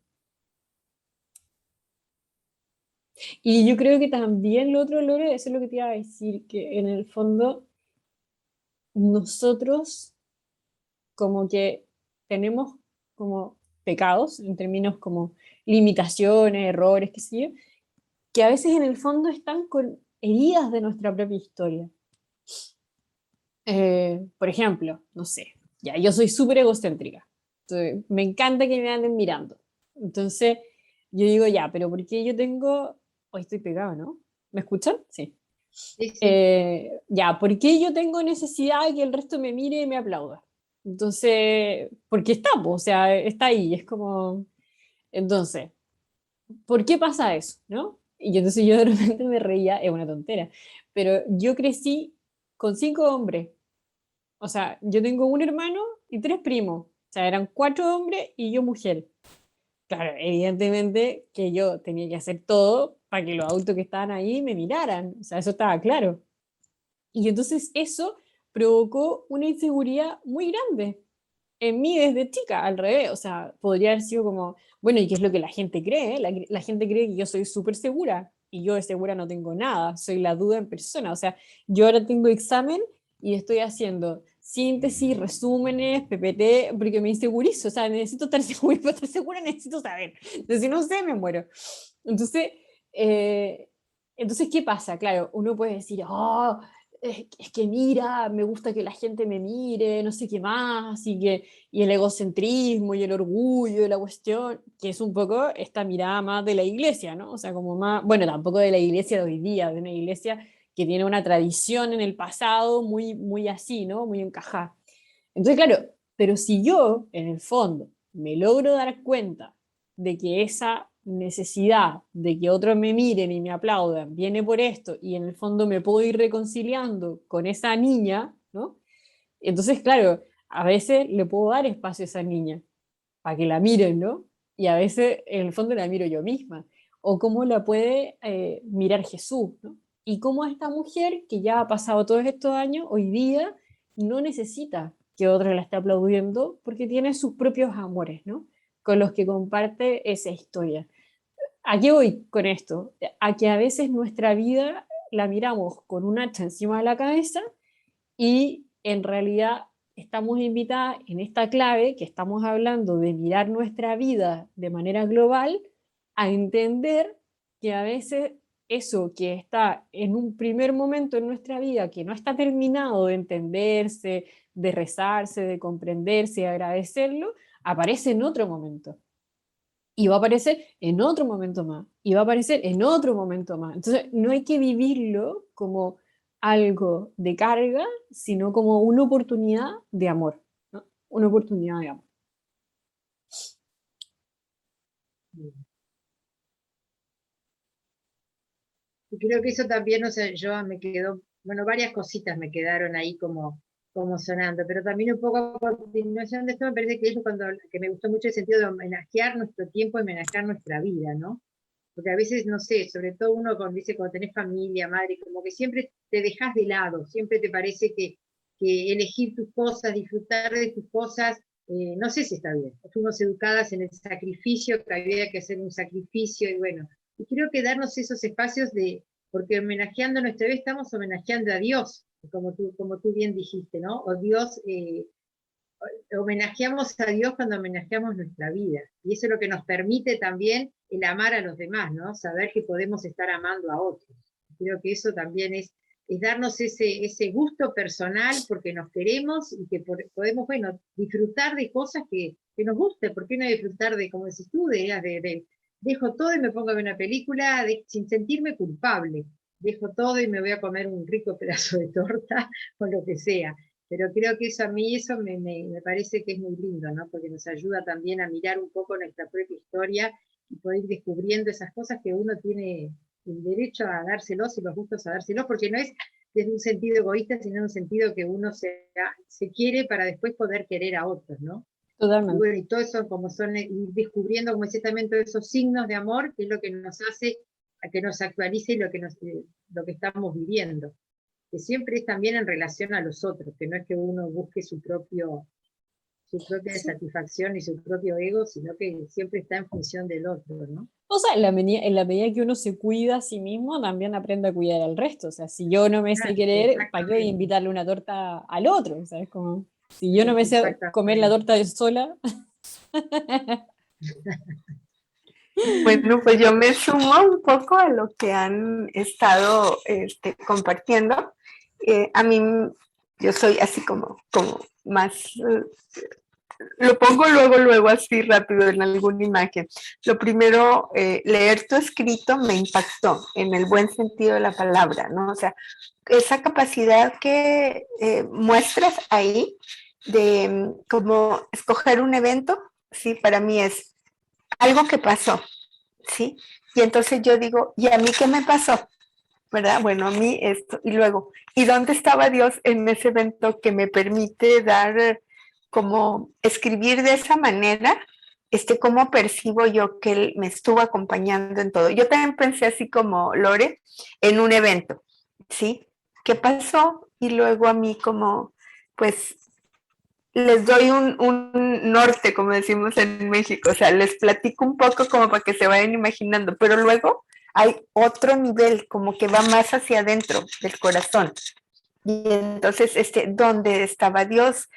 Y yo creo que también lo otro, Lore, eso es lo que te iba a decir, que en el fondo nosotros como que tenemos como pecados, en términos como limitaciones, errores, qué sé yo, que a veces en el fondo están con heridas de nuestra propia historia. Por ejemplo, no sé, ya yo soy súper egocéntrica, entonces, me encanta que me anden mirando. Entonces yo digo, ya, pero ¿por qué yo tengo... Hoy estoy pegado, ¿no? ¿Me escuchan? Sí. Sí, sí. Ya, ¿por qué yo tengo necesidad de que el resto me mire y me aplauda? Entonces, porque está, po, o sea, está ahí, es como... Entonces, ¿por qué pasa eso? ¿No? Y entonces yo de repente me reía, es una tontera, pero yo crecí con 5 hombres, o sea, yo tengo un hermano y 3 primos, o sea, eran 4 hombres y yo mujer. Claro, evidentemente que yo tenía que hacer todo para que los adultos que estaban ahí me miraran, o sea, eso estaba claro. Y entonces eso provocó una inseguridad muy grande en mí desde chica, al revés, o sea, podría haber sido como, bueno, ¿y qué es lo que la gente cree? La gente cree que yo soy súper segura y yo de segura no tengo nada, soy la duda en persona, o sea, yo ahora tengo examen y estoy haciendo síntesis, resúmenes, PPT, porque me insegurizo, o sea, necesito estar segura, para estar segura necesito saber, entonces si no sé, me muero. Entonces, eh, entonces, ¿qué pasa? Claro, uno puede decir, es que mira, me gusta que la gente me mire, no sé qué más, y el egocentrismo y el orgullo y la cuestión, que es un poco esta mirada más de la iglesia, ¿no? O sea, como más, bueno, tampoco de la iglesia de hoy día, de una iglesia que tiene una tradición en el pasado muy, muy así, ¿no? Muy encajada. Entonces, claro, pero si yo, en el fondo, me logro dar cuenta de que esa necesidad de que otros me miren y me aplaudan viene por esto, y en el fondo me puedo ir reconciliando con esa niña, ¿no? Entonces, claro, a veces le puedo dar espacio a esa niña para que la miren, ¿no? Y a veces, en el fondo, la miro yo misma. O cómo la puede mirar Jesús, ¿no? Y cómo esta mujer, que ya ha pasado todos estos años, hoy día no necesita que otro la esté aplaudiendo porque tiene sus propios amores, ¿no? Con los que comparte esa historia. ¿A qué voy con esto? A que a veces nuestra vida la miramos con un hacha encima de la cabeza y en realidad estamos invitadas en esta clave que estamos hablando de mirar nuestra vida de manera global a entender que a veces eso que está en un primer momento en nuestra vida, que no está terminado de entenderse, de rezarse, de comprenderse, de agradecerlo, aparece en otro momento. Y va a aparecer en otro momento más, y va a aparecer en otro momento más. Entonces, no hay que vivirlo como algo de carga, sino como una oportunidad de amor, ¿no? Una oportunidad de amor. Y creo que eso también, o sea, yo me quedó, bueno, varias cositas me quedaron ahí como sonando, pero también un poco a continuación de esto me parece que es cuando, que me gustó mucho el sentido de homenajear nuestro tiempo y homenajear nuestra vida, ¿no? Porque a veces, no sé, sobre todo uno cuando dice, cuando tenés familia, madre, como que siempre te dejas de lado, siempre te parece que elegir tus cosas, disfrutar de tus cosas, no sé si está bien. Fuimos educadas en el sacrificio, que había que hacer un sacrificio, y bueno, y creo que darnos esos espacios de, porque homenajeando nuestra vida estamos homenajeando a Dios, como tú bien dijiste, ¿no? O Dios, homenajeamos a Dios cuando homenajeamos nuestra vida. Y eso es lo que nos permite también el amar a los demás, ¿no? Saber que podemos estar amando a otros. Creo que eso también es darnos ese gusto personal porque nos queremos y que podemos, bueno, disfrutar de cosas que nos guste. ¿Por qué no disfrutar de, como decís tú, dejo todo y me pongo a ver una película sin sentirme culpable? Dejo todo y me voy a comer un rico pedazo de torta o lo que sea. Pero creo que eso a mí eso me parece que es muy lindo, ¿no? Porque nos ayuda también a mirar un poco nuestra propia historia y poder ir descubriendo esas cosas que uno tiene el derecho a dárselos y los gustos a dárselos, porque no es desde un sentido egoísta, sino en un sentido que uno se quiere para después poder querer a otros, ¿no? Totalmente. Y bueno, y todo eso como son, ir descubriendo, como decía también, todos esos signos de amor, que es lo que nos hace a que nos actualice lo que estamos viviendo. Que siempre es también en relación a los otros, que no es que uno busque su propia satisfacción y su propio ego, sino que siempre está en función del otro, ¿no? O sea, en la medida que uno se cuida a sí mismo, también aprende a cuidar al resto. O sea, si yo no me sé querer, ¿para qué voy a invitarle una torta al otro? ¿Sabes? Como, si yo no me sé comer la torta de sola. Bueno, pues yo me sumo un poco a lo que han estado compartiendo. A mí, yo soy así como más, lo pongo luego así rápido en alguna imagen. Lo primero, leer tu escrito me impactó en el buen sentido de la palabra, ¿no? O sea, esa capacidad que muestras ahí de como escoger un evento, sí, para mí es algo que pasó, ¿sí? Y entonces yo digo, ¿y a mí qué me pasó? ¿Verdad? Bueno, a mí esto. Y luego, ¿y dónde estaba Dios en ese evento que me permite dar, como escribir de esa manera, cómo percibo yo que Él me estuvo acompañando en todo? Yo también pensé así como Lore, en un evento, ¿sí? ¿Qué pasó? Y luego a mí como, pues, les doy un norte, como decimos en México, o sea, les platico un poco como para que se vayan imaginando, pero luego hay otro nivel, como que va más hacia adentro del corazón. Y entonces, ¿dónde estaba Dios?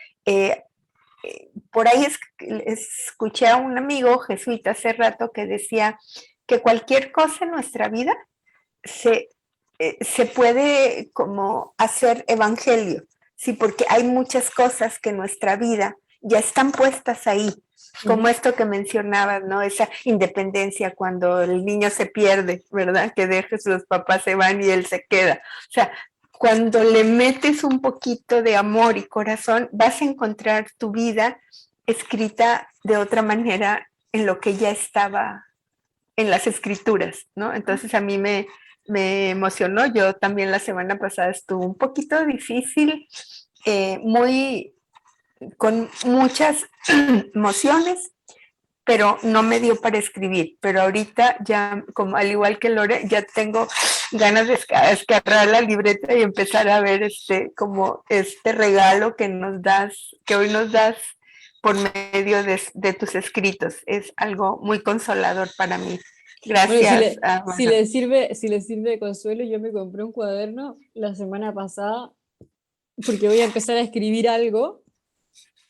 Por ahí escuché a un amigo jesuita hace rato que decía que cualquier cosa en nuestra vida se puede como hacer evangelio, ¿sí? Porque hay muchas cosas que en nuestra vida ya están puestas ahí, como esto que mencionabas, ¿no? Esa independencia cuando el niño se pierde, ¿verdad? Que dejes, los papás se van y él se queda. O sea, cuando le metes un poquito de amor y corazón, vas a encontrar tu vida escrita de otra manera en lo que ya estaba en las escrituras, ¿no? Entonces a mí me emocionó. Yo también la semana pasada estuvo un poquito difícil, con muchas emociones, pero no me dio para escribir. Pero ahorita ya, como al igual que Lore, ya tengo ganas de escarrar la libreta y empezar a ver como este regalo que nos das, que hoy nos das por medio de tus escritos. Es algo muy consolador para mí. Gracias. Bueno, si le sirve de consuelo, yo me compré un cuaderno la semana pasada porque voy a empezar a escribir algo,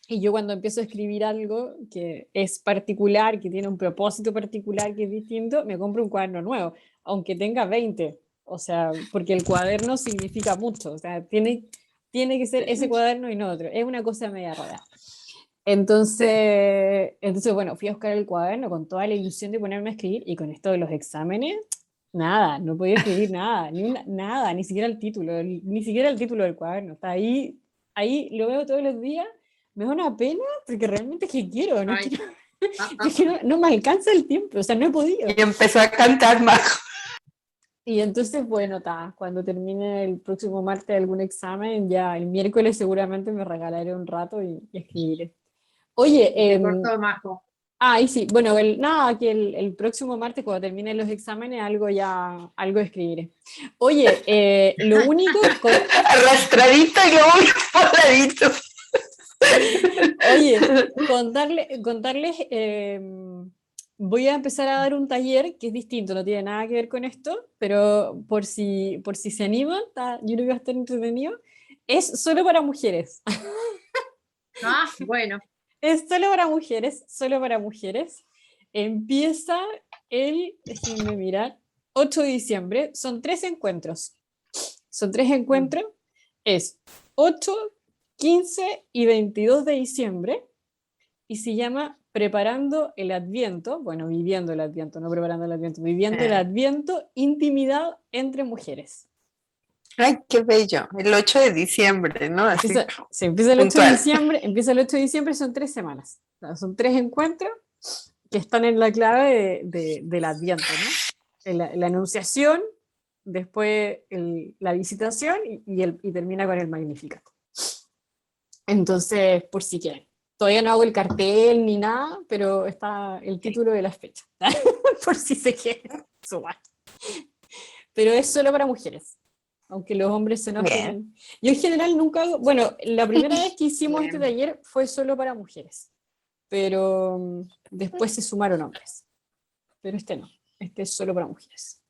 y yo cuando empiezo a escribir algo que es particular, que tiene un propósito particular, que es distinto, me compro un cuaderno nuevo, aunque tenga 20, o sea, porque el cuaderno significa mucho, o sea, tiene que ser ese cuaderno y no otro, es una cosa media rara. Entonces, bueno, fui a buscar el cuaderno con toda la ilusión de ponerme a escribir, y con esto de los exámenes, nada, no podía escribir nada, nada, ni siquiera el título del cuaderno, está ahí lo veo todos los días, me da una pena, porque realmente es que quiero, no quiero, es que no me alcanza el tiempo, o sea, no he podido. Y empezó a cantar Majo. Y entonces, bueno, cuando termine el próximo martes algún examen, ya el miércoles seguramente me regalaré un rato y escribiré. Oye, Te cortó, Majo. y sí, bueno, que el próximo martes cuando terminen los exámenes algo escribiré. Oye, lo único... Arrastradito y luego voladito. Oye, contarles, voy a empezar a dar un taller que es distinto, no tiene nada que ver con esto, pero por si se animan, yo creo que va a estar entretenido, es solo para mujeres. Bueno. Es solo para mujeres. Empieza déjenme mirar, 8 de diciembre, son 3 encuentros. Es 8, 15 y 22 de diciembre, y se llama Preparando el Adviento, bueno, viviendo el Adviento, no preparando el Adviento, viviendo el Adviento, intimidad entre mujeres. Ay, qué bello, el 8 de diciembre, ¿no? Así empieza el 8 de diciembre, son 3 semanas, son 3 encuentros que están en la clave del Adviento, ¿no? La Anunciación, después la Visitación y termina con el Magnificat. Entonces, por si quieren. Todavía no hago el cartel ni nada, pero está el título de la fecha, por si se quieren sumar. Pero es solo para mujeres, aunque los hombres se enojen. Yo en general nunca hago, bueno, la primera vez que hicimos este taller fue solo para mujeres, pero después se sumaron hombres. Pero este no, este es solo para mujeres.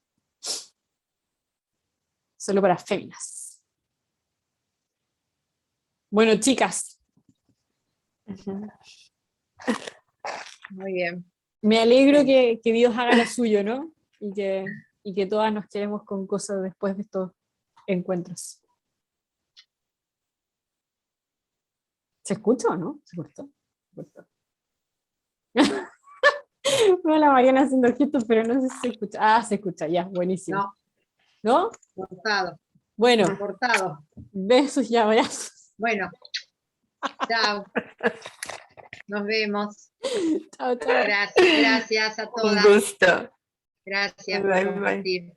Solo para féminas. Bueno, chicas. Muy bien. Me alegro que Dios haga lo suyo, ¿no? Y que todas nos queremos con cosas después de estos encuentros. ¿Se escucha o no? ¿Se cortó? No, la Mariana haciendo gestos, pero no sé si se escucha. Se escucha, ya, buenísimo. ¿No? Cortado. Bueno. Cortado. Besos y abrazos. Bueno. Chao. Nos vemos. Chao. Gracias a todas. Un gusto. Gracias Bye, por compartir.